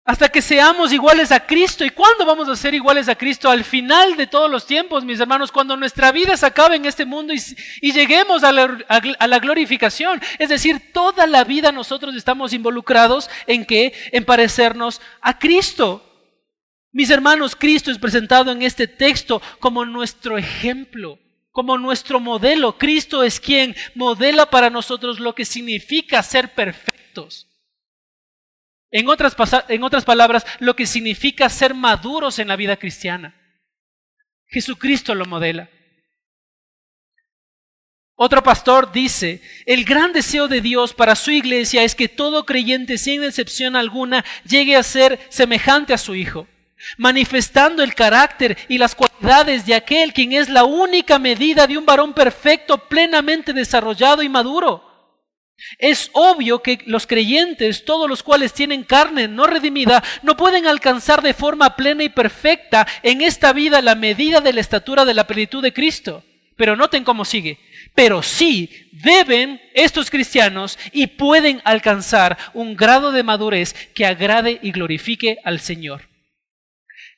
Speaker 1: Hasta que seamos iguales a Cristo. ¿Y cuándo vamos a ser iguales a Cristo? Al final de todos los tiempos, mis hermanos, cuando nuestra vida se acabe en este mundo y lleguemos a la glorificación. Es decir, toda la vida nosotros estamos involucrados ¿en qué? En parecernos a Cristo. Mis hermanos, Cristo es presentado en este texto como nuestro ejemplo, como nuestro modelo. Cristo es quien modela para nosotros lo que significa ser perfectos. En otras palabras, lo que significa ser maduros en la vida cristiana. Jesucristo lo modela. Otro pastor dice, el gran deseo de Dios para su iglesia es que todo creyente, sin excepción alguna, llegue a ser semejante a su Hijo, manifestando el carácter y las cualidades de aquel quien es la única medida de un varón perfecto, plenamente desarrollado y maduro. Es obvio que los creyentes, todos los cuales tienen carne no redimida, no pueden alcanzar de forma plena y perfecta en esta vida la medida de la estatura de la plenitud de Cristo. Pero noten cómo sigue. Pero sí deben estos cristianos y pueden alcanzar un grado de madurez que agrade y glorifique al Señor.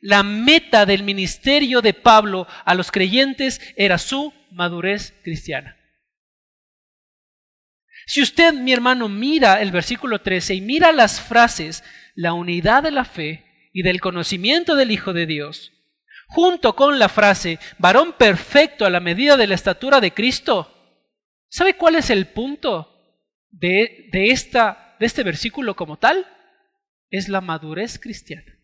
Speaker 1: La meta del ministerio de Pablo a los creyentes era su madurez cristiana. Si usted, mi hermano, mira el versículo 13 y mira las frases, la unidad de la fe y del conocimiento del Hijo de Dios, junto con la frase, varón perfecto a la medida de la estatura de Cristo, ¿sabe cuál es el punto de este versículo como tal? Es la madurez cristiana.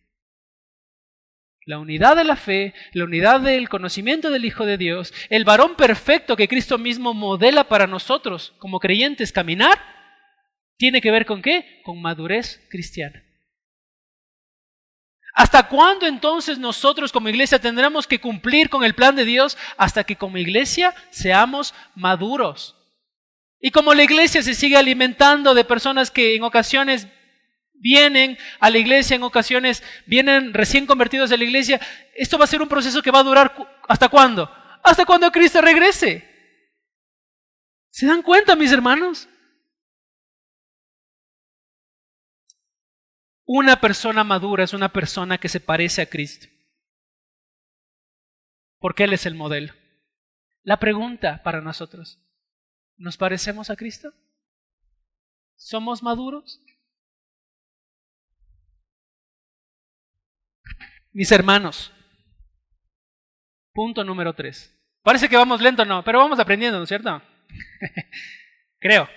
Speaker 1: La unidad de la fe, la unidad del conocimiento del Hijo de Dios, el varón perfecto que Cristo mismo modela para nosotros como creyentes caminar, ¿tiene que ver con qué? Con madurez cristiana. ¿Hasta cuándo entonces nosotros como iglesia tendremos que cumplir con el plan de Dios? Hasta que como iglesia seamos maduros. Y como la iglesia se sigue alimentando de personas que en ocasiones vienen a la iglesia, en ocasiones vienen recién convertidos a la iglesia, esto va a ser un proceso que va a durar ¿hasta cuándo? Hasta cuando Cristo regrese. ¿Se dan cuenta, mis hermanos? Una persona madura es una persona que se parece a Cristo, porque Él es el modelo. La pregunta para nosotros, ¿nos parecemos a Cristo? ¿Somos maduros? Mis hermanos, punto número 3. Parece que vamos lento, no, pero vamos aprendiendo, ¿no es cierto? Creo.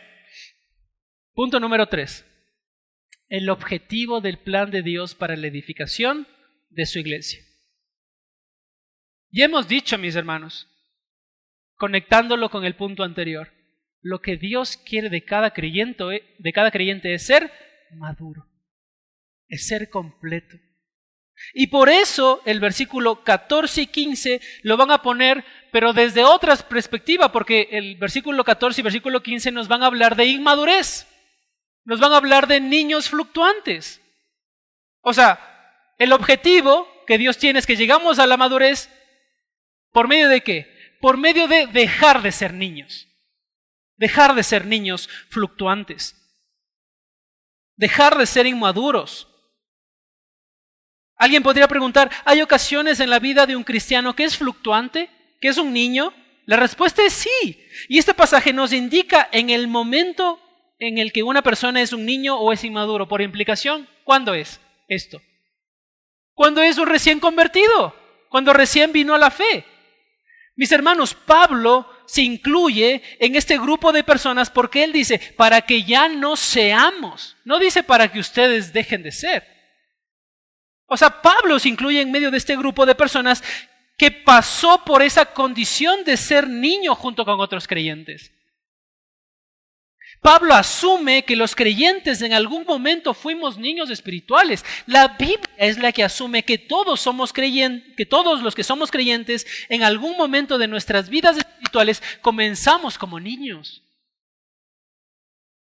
Speaker 1: Punto número 3. El objetivo del plan de Dios para la edificación de su iglesia. Ya hemos dicho, mis hermanos, conectándolo con el punto anterior, lo que Dios quiere de cada creyente es ser maduro, es ser completo. Y por eso el versículo 14 y 15 lo van a poner, pero desde otra perspectiva, porque el versículo 14 y versículo 15 nos van a hablar de inmadurez, nos van a hablar de niños fluctuantes. O sea, el objetivo que Dios tiene es que llegamos a la madurez, ¿por medio de qué? Por medio de dejar de ser niños fluctuantes, dejar de ser inmaduros. Alguien podría preguntar, ¿hay ocasiones en la vida de un cristiano que es fluctuante, que es un niño? La respuesta es sí. Y este pasaje nos indica en el momento en el que una persona es un niño o es inmaduro. Por implicación, ¿cuándo es esto? Cuando es un recién convertido, cuando recién vino a la fe. Mis hermanos, Pablo se incluye en este grupo de personas porque él dice, para que ya no seamos. No dice para que ustedes dejen de ser. O sea, Pablo se incluye en medio de este grupo de personas que pasó por esa condición de ser niño junto con otros creyentes. Pablo asume que los creyentes en algún momento fuimos niños espirituales. La Biblia es la que asume que todos somos creyentes, que todos los que somos creyentes en algún momento de nuestras vidas espirituales comenzamos como niños.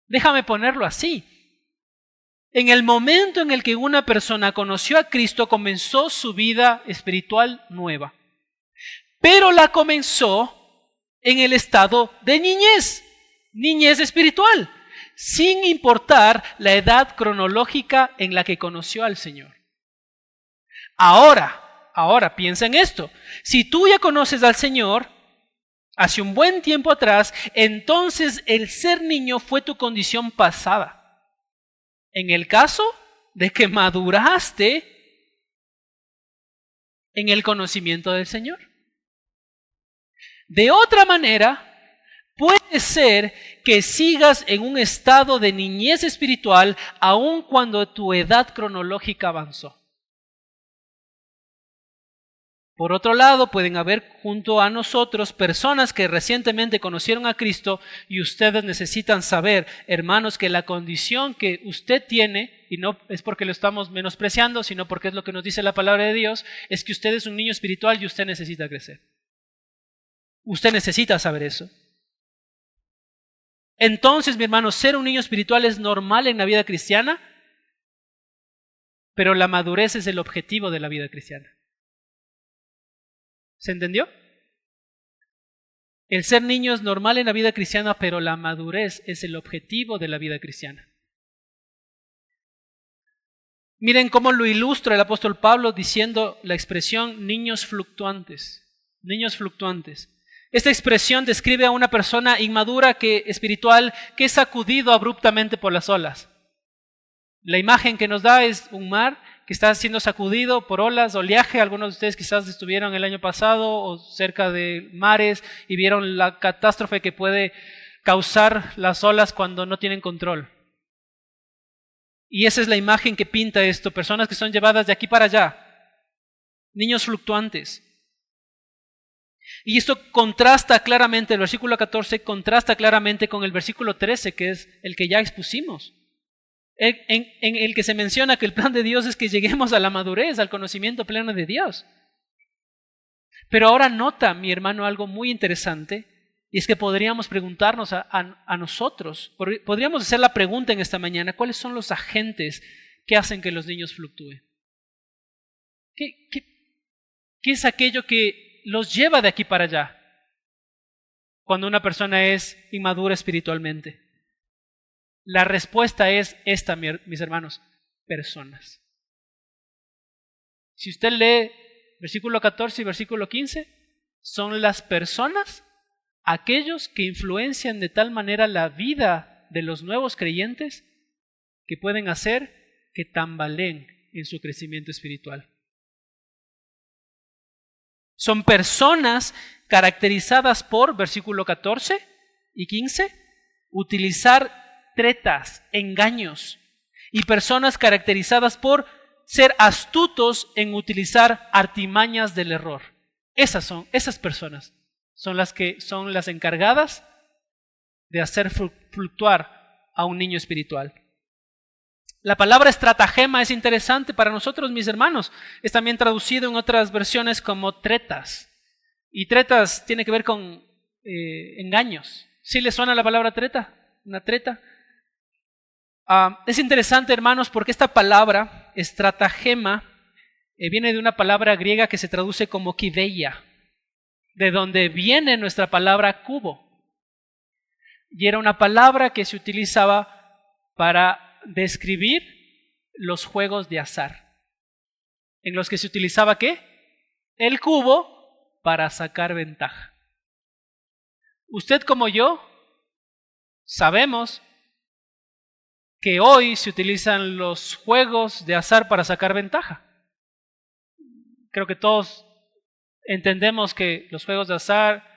Speaker 1: Déjame ponerlo así. En el momento en el que una persona conoció a Cristo, comenzó su vida espiritual nueva. Pero la comenzó en el estado de niñez, niñez espiritual, sin importar la edad cronológica en la que conoció al Señor. Ahora piensa en esto. Si tú ya conoces al Señor hace un buen tiempo atrás, entonces el ser niño fue tu condición pasada. En el caso de que maduraste en el conocimiento del Señor. De otra manera, puede ser que sigas en un estado de niñez espiritual aun cuando tu edad cronológica avanzó. Por otro lado, pueden haber junto a nosotros personas que recientemente conocieron a Cristo y ustedes necesitan saber, hermanos, que la condición que usted tiene, y no es porque lo estamos menospreciando, sino porque es lo que nos dice la palabra de Dios, es que usted es un niño espiritual y usted necesita crecer. Usted necesita saber eso. Entonces, mi hermano, ser un niño espiritual es normal en la vida cristiana, pero la madurez es el objetivo de la vida cristiana. ¿Se entendió? El ser niño es normal en la vida cristiana, pero la madurez es el objetivo de la vida cristiana. Miren cómo lo ilustra el apóstol Pablo diciendo la expresión niños fluctuantes. Niños fluctuantes. Esta expresión describe a una persona inmadura espiritual que es sacudido abruptamente por las olas. La imagen que nos da es un mar que está siendo sacudido por olas, oleaje. Algunos de ustedes quizás estuvieron el año pasado o cerca de mares y vieron la catástrofe que puede causar las olas cuando no tienen control. Y esa es la imagen que pinta esto, personas que son llevadas de aquí para allá, niños fluctuantes. Y esto contrasta claramente, el versículo 14 contrasta claramente con el versículo 13, que es el que ya expusimos. En el que se menciona que el plan de Dios es que lleguemos a la madurez, al conocimiento pleno de Dios. Pero ahora nota, mi hermano, algo muy interesante, y es que podríamos preguntarnos a nosotros, podríamos hacer la pregunta en esta mañana, ¿cuáles son los agentes que hacen que los niños fluctúen? ¿Qué es aquello que los lleva de aquí para allá cuando una persona es inmadura espiritualmente? La respuesta es esta, mis hermanos, personas. Si usted lee versículo 14 y versículo 15, son las personas aquellos que influencian de tal manera la vida de los nuevos creyentes que pueden hacer que tambaleen en su crecimiento espiritual. Son personas caracterizadas por, versículo 14 y 15, utilizar tretas, engaños, y personas caracterizadas por ser astutos en utilizar artimañas del error. Esas personas son las encargadas de hacer fluctuar a un niño espiritual. La palabra estratagema es interesante para nosotros, mis hermanos. Es también traducido en otras versiones como tretas. Y tretas tiene que ver con engaños. ¿Sí le suena la palabra treta? ¿Una treta? Es interesante, hermanos, porque esta palabra, estratagema, viene de una palabra griega que se traduce como kideia, de donde viene nuestra palabra cubo. Y era una palabra que se utilizaba para describir los juegos de azar, en los que se utilizaba ¿qué? El cubo para sacar ventaja. Usted como yo sabemos que hoy se utilizan los juegos de azar para sacar ventaja. Creo que todos entendemos que los juegos de azar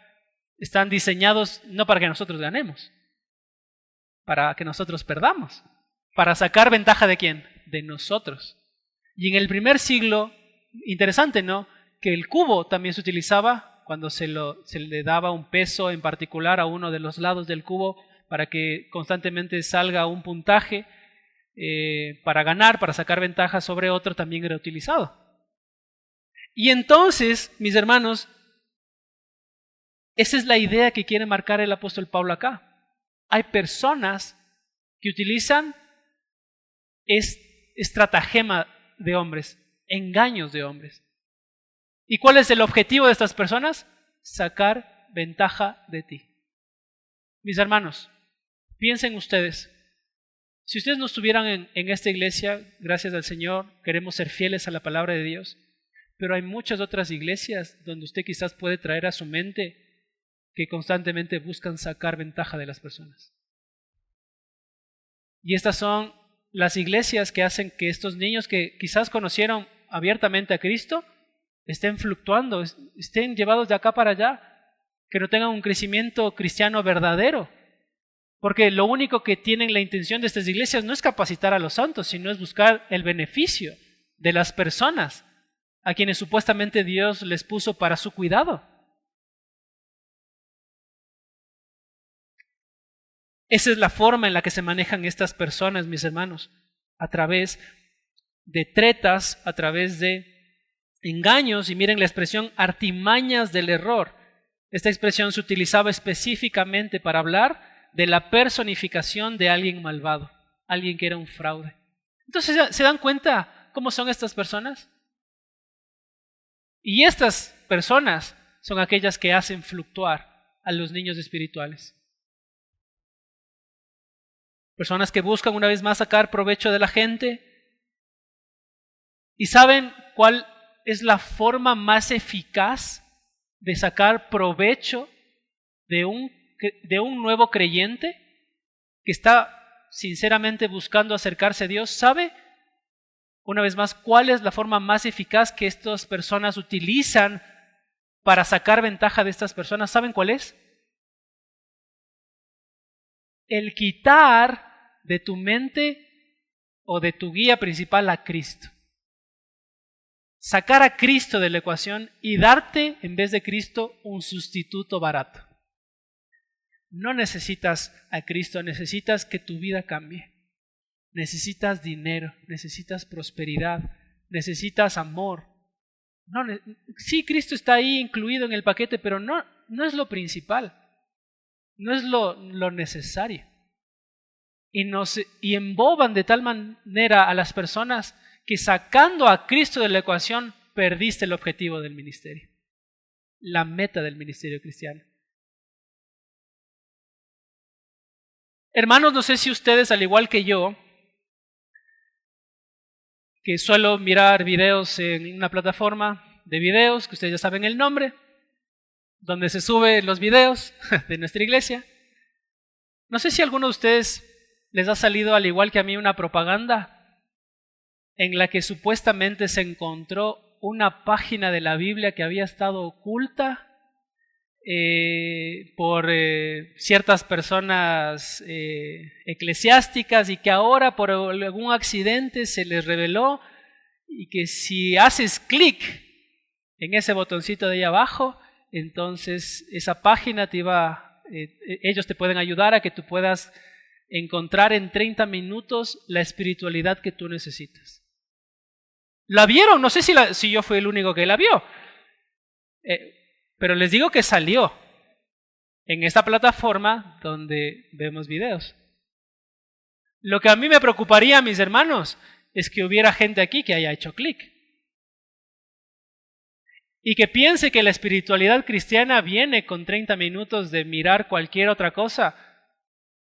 Speaker 1: están diseñados no para que nosotros ganemos, para que nosotros perdamos, para sacar ventaja ¿de quién? De nosotros. Y en el primer siglo, interesante, ¿no? Que el cubo también se utilizaba cuando se le daba un peso en particular a uno de los lados del cubo para que constantemente salga un puntaje para ganar, para sacar ventaja sobre otro, también era utilizado. Y entonces, mis hermanos, esa es la idea que quiere marcar el apóstol Pablo acá. Hay personas que utilizan estratagema de hombres, engaños de hombres. ¿Y cuál es el objetivo de estas personas? Sacar ventaja de ti. Mis hermanos, piensen ustedes, si ustedes no estuvieran en esta iglesia, gracias al Señor, queremos ser fieles a la palabra de Dios, pero hay muchas otras iglesias donde usted quizás puede traer a su mente que constantemente buscan sacar ventaja de las personas. Y estas son las iglesias que hacen que estos niños que quizás conocieron abiertamente a Cristo estén fluctuando, estén llevados de acá para allá, que no tengan un crecimiento cristiano verdadero. Porque lo único que tienen la intención de estas iglesias no es capacitar a los santos, sino es buscar el beneficio de las personas a quienes supuestamente Dios les puso para su cuidado. Esa es la forma en la que se manejan estas personas, mis hermanos, a través de tretas, a través de engaños, y miren la expresión artimañas del error. Esta expresión se utilizaba específicamente para hablar de la personificación de alguien malvado, alguien que era un fraude. Entonces, ¿se dan cuenta cómo son estas personas? Y estas personas son aquellas que hacen fluctuar a los niños espirituales. Personas que buscan una vez más sacar provecho de la gente. ¿Y saben cuál es la forma más eficaz de sacar provecho de un nuevo creyente que está sinceramente buscando acercarse a Dios? ¿Sabe, una vez más, cuál es la forma más eficaz que estas personas utilizan para sacar ventaja de estas personas? ¿Saben cuál es? El quitar de tu mente o de tu guía principal a Cristo. Sacar a Cristo de la ecuación y darte, en vez de Cristo, un sustituto barato. No necesitas a Cristo, necesitas que tu vida cambie. Necesitas dinero, necesitas prosperidad, necesitas amor. Sí, Cristo está ahí incluido en el paquete, pero no es lo principal, no es lo necesario. Y emboban de tal manera a las personas que sacando a Cristo de la ecuación perdiste el objetivo del ministerio, la meta del ministerio cristiano. Hermanos, no sé si ustedes, al igual que yo, que suelo mirar videos en una plataforma de videos, que ustedes ya saben el nombre, donde se suben los videos de nuestra iglesia. No sé si a alguno de ustedes les ha salido, al igual que a mí, una propaganda en la que supuestamente se encontró una página de la Biblia que había estado oculta por ciertas personas eclesiásticas, y que ahora por algún accidente se les reveló, y que si haces clic en ese botoncito de ahí abajo, entonces esa página ellos te pueden ayudar a que tú puedas encontrar en 30 minutos la espiritualidad que tú necesitas. ¿La vieron? No sé si yo fui el único que la vio. Pero les digo que salió en esta plataforma donde vemos videos. Lo que a mí me preocuparía, mis hermanos, es que hubiera gente aquí que haya hecho clic y que piense que la espiritualidad cristiana viene con 30 minutos de mirar cualquier otra cosa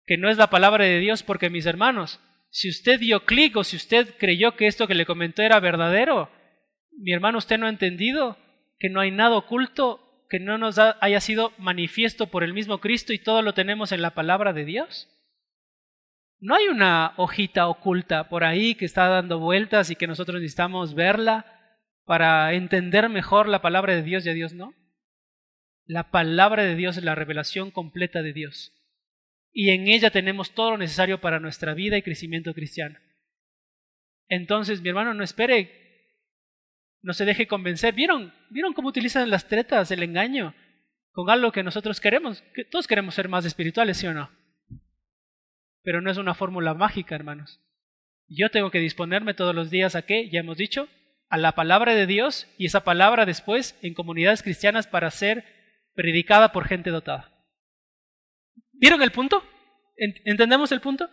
Speaker 1: que no es la palabra de Dios. Porque, mis hermanos, si usted dio clic o si usted creyó que esto que le comentó era verdadero, mi hermano, usted no ha entendido que no hay nada oculto que no nos haya sido manifiesto por el mismo Cristo, y todo lo tenemos en la palabra de Dios. No hay una hojita oculta por ahí que está dando vueltas y que nosotros necesitamos verla para entender mejor la palabra de Dios, y a Dios no. La palabra de Dios es la revelación completa de Dios, y en ella tenemos todo lo necesario para nuestra vida y crecimiento cristiano. Entonces, mi hermano, no espere, no se deje convencer. ¿Vieron cómo utilizan las tretas, el engaño, con algo que nosotros queremos? Que todos queremos ser más espirituales, ¿sí o no? Pero no es una fórmula mágica, hermanos. Yo tengo que disponerme todos los días ¿a qué? Ya hemos dicho, a la palabra de Dios, y esa palabra después en comunidades cristianas para ser predicada por gente dotada. ¿Vieron el punto? ¿Entendemos el punto?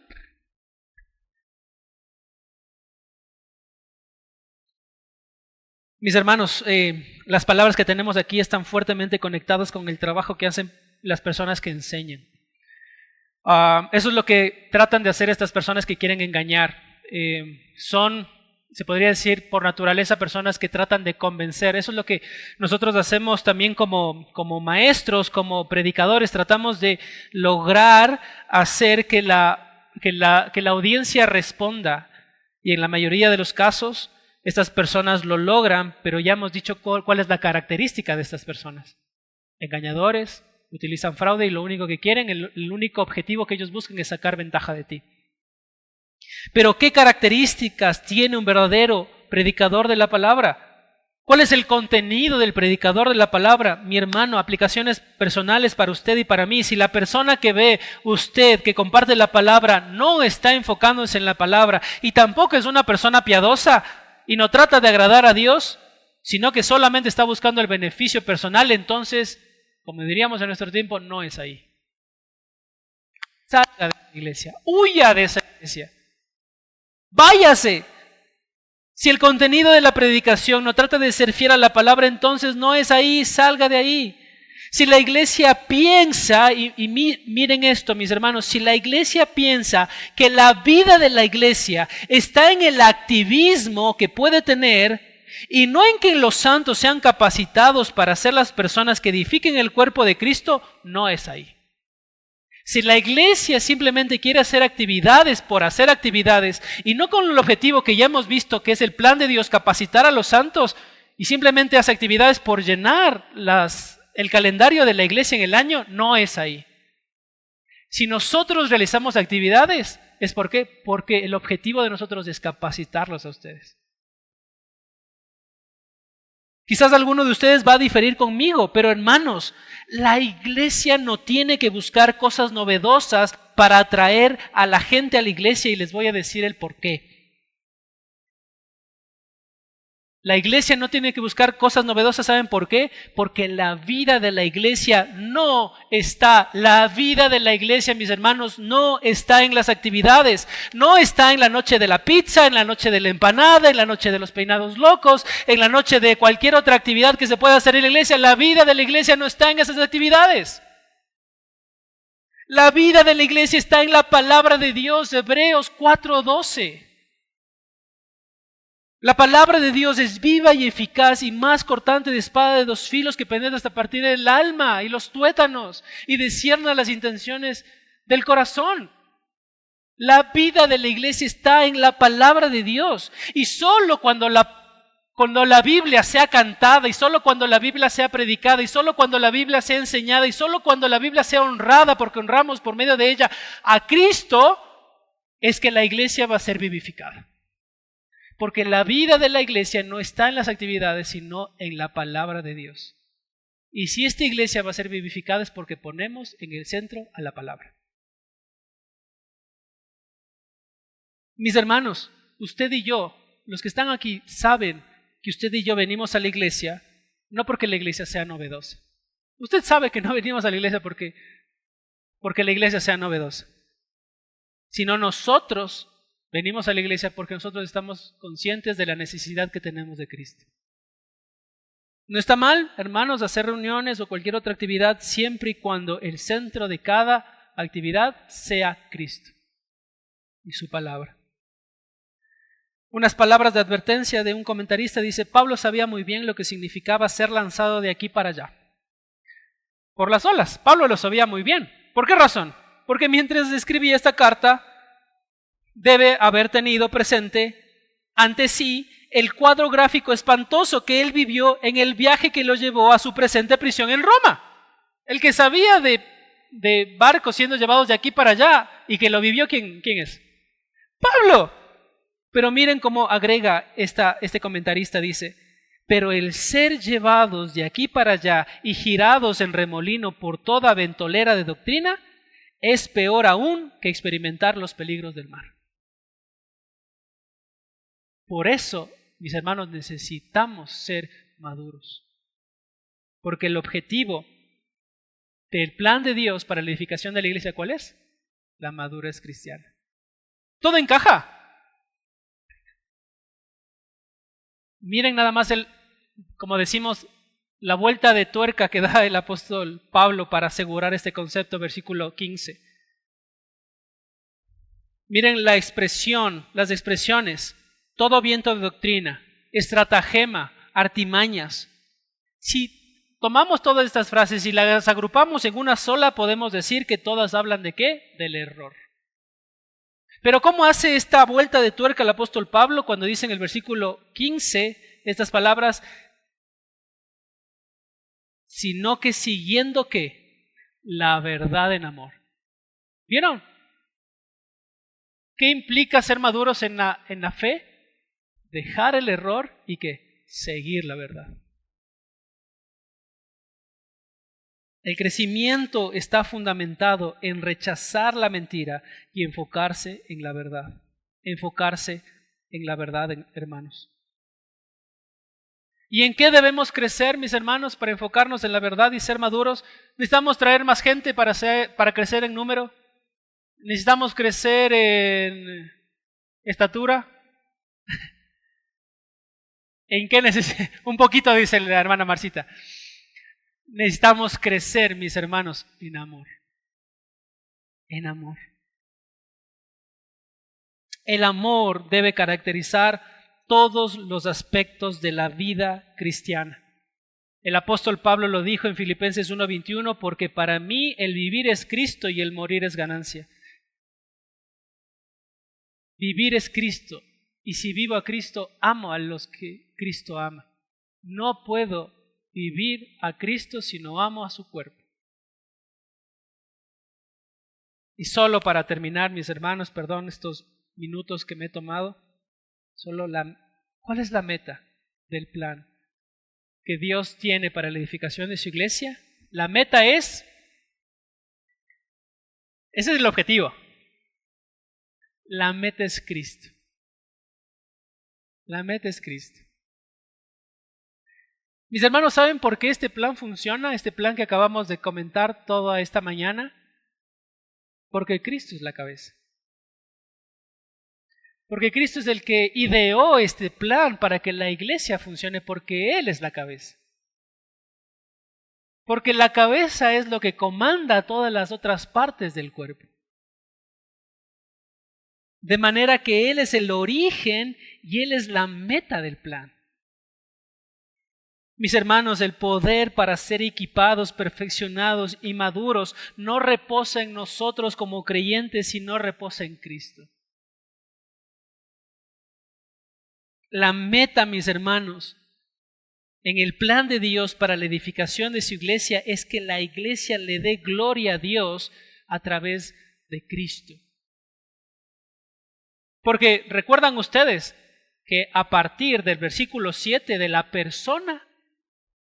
Speaker 1: Mis hermanos, las palabras que tenemos aquí están fuertemente conectadas con el trabajo que hacen las personas que enseñan. Eso es lo que tratan de hacer estas personas que quieren engañar. Son, se podría decir, por naturaleza, personas que tratan de convencer. Eso es lo que nosotros hacemos también como maestros, como predicadores. Tratamos de lograr hacer que la audiencia responda. Y en la mayoría de los casos, estas personas lo logran, pero ya hemos dicho cuál es la característica de estas personas. Engañadores, utilizan fraude y lo único que quieren, el único objetivo que ellos buscan es sacar ventaja de ti. Pero ¿qué características tiene un verdadero predicador de la palabra? ¿Cuál es el contenido del predicador de la palabra? Mi hermano, aplicaciones personales para usted y para mí. Si la persona que ve usted, que comparte la palabra, no está enfocándose en la palabra y tampoco es una persona piadosa y no trata de agradar a Dios, sino que solamente está buscando el beneficio personal, entonces, como diríamos en nuestro tiempo, no es ahí. Salga de la iglesia, huya de esa iglesia, váyase. Si el contenido de la predicación no trata de ser fiel a la palabra, entonces no es ahí, salga de ahí. Si la iglesia piensa, y miren esto, mis hermanos, si la iglesia piensa que la vida de la iglesia está en el activismo que puede tener y no en que los santos sean capacitados para ser las personas que edifiquen el cuerpo de Cristo, no es ahí. Si la iglesia simplemente quiere hacer actividades por hacer actividades y no con el objetivo que ya hemos visto que es el plan de Dios, capacitar a los santos, y simplemente hace actividades por llenar el calendario de la iglesia en el año, no es ahí. Si nosotros realizamos actividades, ¿es por qué? Porque el objetivo de nosotros es capacitarlos a ustedes. Quizás alguno de ustedes va a diferir conmigo, pero hermanos, la iglesia no tiene que buscar cosas novedosas para atraer a la gente a la iglesia, y les voy a decir el por qué. La iglesia no tiene que buscar cosas novedosas, ¿saben por qué? Porque la vida de la iglesia no está, la vida de la iglesia, mis hermanos, no está en las actividades, no está en la noche de la pizza, en la noche de la empanada, en la noche de los peinados locos, en la noche de cualquier otra actividad que se pueda hacer en la iglesia. La vida de la iglesia no está en esas actividades. La vida de la iglesia está en la palabra de Dios, Hebreos 4:12. La palabra de Dios es viva y eficaz y más cortante de espada de dos filos que penetra hasta partir del alma y los tuétanos y discierne las intenciones del corazón. La vida de la iglesia está en la palabra de Dios, y solo cuando la Biblia sea cantada, y solo cuando la Biblia sea predicada, y solo cuando la Biblia sea enseñada, y solo cuando la Biblia sea honrada, porque honramos por medio de ella a Cristo, es que la iglesia va a ser vivificada. Porque la vida de la iglesia no está en las actividades, sino en la palabra de Dios. Y si esta iglesia va a ser vivificada es porque ponemos en el centro a la palabra. Mis hermanos, usted y yo, los que están aquí, saben que usted y yo venimos a la iglesia no porque la iglesia sea novedosa. Usted sabe que no venimos a la iglesia porque la iglesia sea novedosa, sino nosotros venimos a la iglesia porque nosotros estamos conscientes de la necesidad que tenemos de Cristo. No está mal, hermanos, hacer reuniones o cualquier otra actividad siempre y cuando el centro de cada actividad sea Cristo y su palabra. Unas palabras de advertencia de un comentarista dice: Pablo sabía muy bien lo que significaba ser lanzado de aquí para allá por las olas. Pablo lo sabía muy bien. ¿Por qué razón? Porque mientras escribía esta carta debe haber tenido presente ante sí el cuadro gráfico espantoso que él vivió en el viaje que lo llevó a su presente prisión en Roma. El que sabía de barcos siendo llevados de aquí para allá y que lo vivió, ¿quién es? Pablo. Pero miren cómo agrega este comentarista, dice: pero el ser llevados de aquí para allá y girados en remolino por toda ventolera de doctrina es peor aún que experimentar los peligros del mar. Por eso, mis hermanos, necesitamos ser maduros. Porque el objetivo del plan de Dios para la edificación de la iglesia, ¿cuál es? La madurez cristiana. Todo encaja. Miren nada más como decimos, la vuelta de tuerca que da el apóstol Pablo para asegurar este concepto, versículo 15. Miren las expresiones, todo viento de doctrina, estratagema, artimañas. Si tomamos todas estas frases y las agrupamos en una sola, podemos decir que todas hablan ¿de qué? Del error. Pero ¿cómo hace esta vuelta de tuerca el apóstol Pablo cuando dice en el versículo 15 estas palabras? Sino que siguiendo ¿qué? La verdad en amor. ¿Vieron? ¿Qué implica ser maduros en la fe? Dejar el error y ¿qué? Seguir la verdad. El crecimiento está fundamentado en rechazar la mentira y enfocarse en la verdad. Enfocarse en la verdad, hermanos. ¿Y en qué debemos crecer, mis hermanos, para enfocarnos en la verdad y ser maduros? ¿Necesitamos traer más gente para crecer en número? ¿Necesitamos crecer en estatura? ¿En qué necesitamos? Un poquito, dice la hermana Marcita. Necesitamos crecer, mis hermanos, en amor. En amor. El amor debe caracterizar todos los aspectos de la vida cristiana. El apóstol Pablo lo dijo en Filipenses 1:21, porque para mí el vivir es Cristo y el morir es ganancia. Vivir es Cristo, y si vivo a Cristo, amo a los que Cristo ama. No puedo vivir a Cristo si no amo a su cuerpo. Y solo para terminar, mis hermanos, perdón estos minutos que me he tomado, ¿cuál es la meta del plan que Dios tiene para la edificación de su iglesia? La meta ese es el objetivo. La meta es Cristo. La meta es Cristo. Mis hermanos, ¿saben por qué este plan funciona? Este plan que acabamos de comentar toda esta mañana. Porque Cristo es la cabeza. Porque Cristo es el que ideó este plan para que la iglesia funcione, porque Él es la cabeza. Porque la cabeza es lo que comanda todas las otras partes del cuerpo. De manera que Él es el origen y Él es la meta del plan. Mis hermanos, el poder para ser equipados, perfeccionados y maduros no reposa en nosotros como creyentes, sino reposa en Cristo. La meta, mis hermanos, en el plan de Dios para la edificación de su iglesia es que la iglesia le dé gloria a Dios a través de Cristo. Porque recuerdan ustedes que a partir del versículo 7 de la persona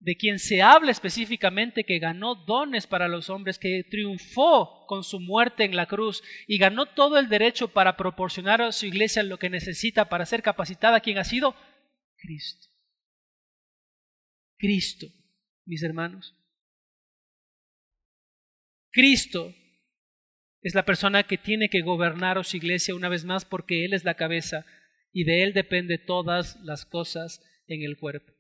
Speaker 1: de quien se habla específicamente que ganó dones para los hombres, que triunfó con su muerte en la cruz y ganó todo el derecho para proporcionar a su iglesia lo que necesita para ser capacitada, ¿quién ha sido? Cristo. Cristo, mis hermanos. Cristo es la persona que tiene que gobernar a su iglesia una vez más porque Él es la cabeza y de Él depende todas las cosas en el cuerpo.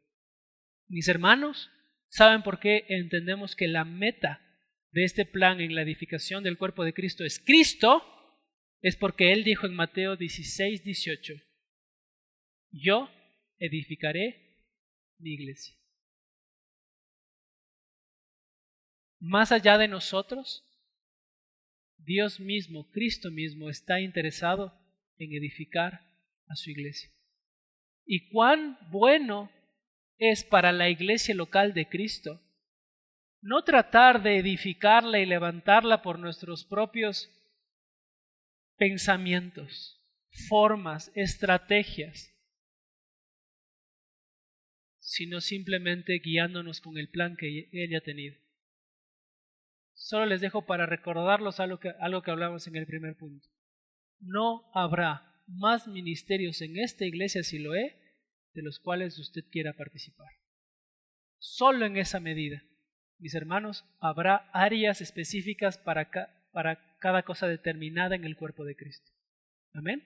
Speaker 1: Mis hermanos, ¿saben por qué entendemos que la meta de este plan en la edificación del cuerpo de Cristo es Cristo? Es porque Él dijo en Mateo 16:18, yo edificaré mi iglesia. Más allá de nosotros, Dios mismo, Cristo mismo, está interesado en edificar a su iglesia. Y cuán bueno es para la iglesia local de Cristo no tratar de edificarla y levantarla por nuestros propios pensamientos, formas, estrategias, sino simplemente guiándonos con el plan que Él ha tenido. Solo les dejo para recordarlos algo que hablamos en el primer punto. No habrá más ministerios en esta iglesia Siloé de los cuales usted quiera participar. Solo en esa medida, mis hermanos, habrá áreas específicas para cada cosa determinada en el cuerpo de Cristo. Amén.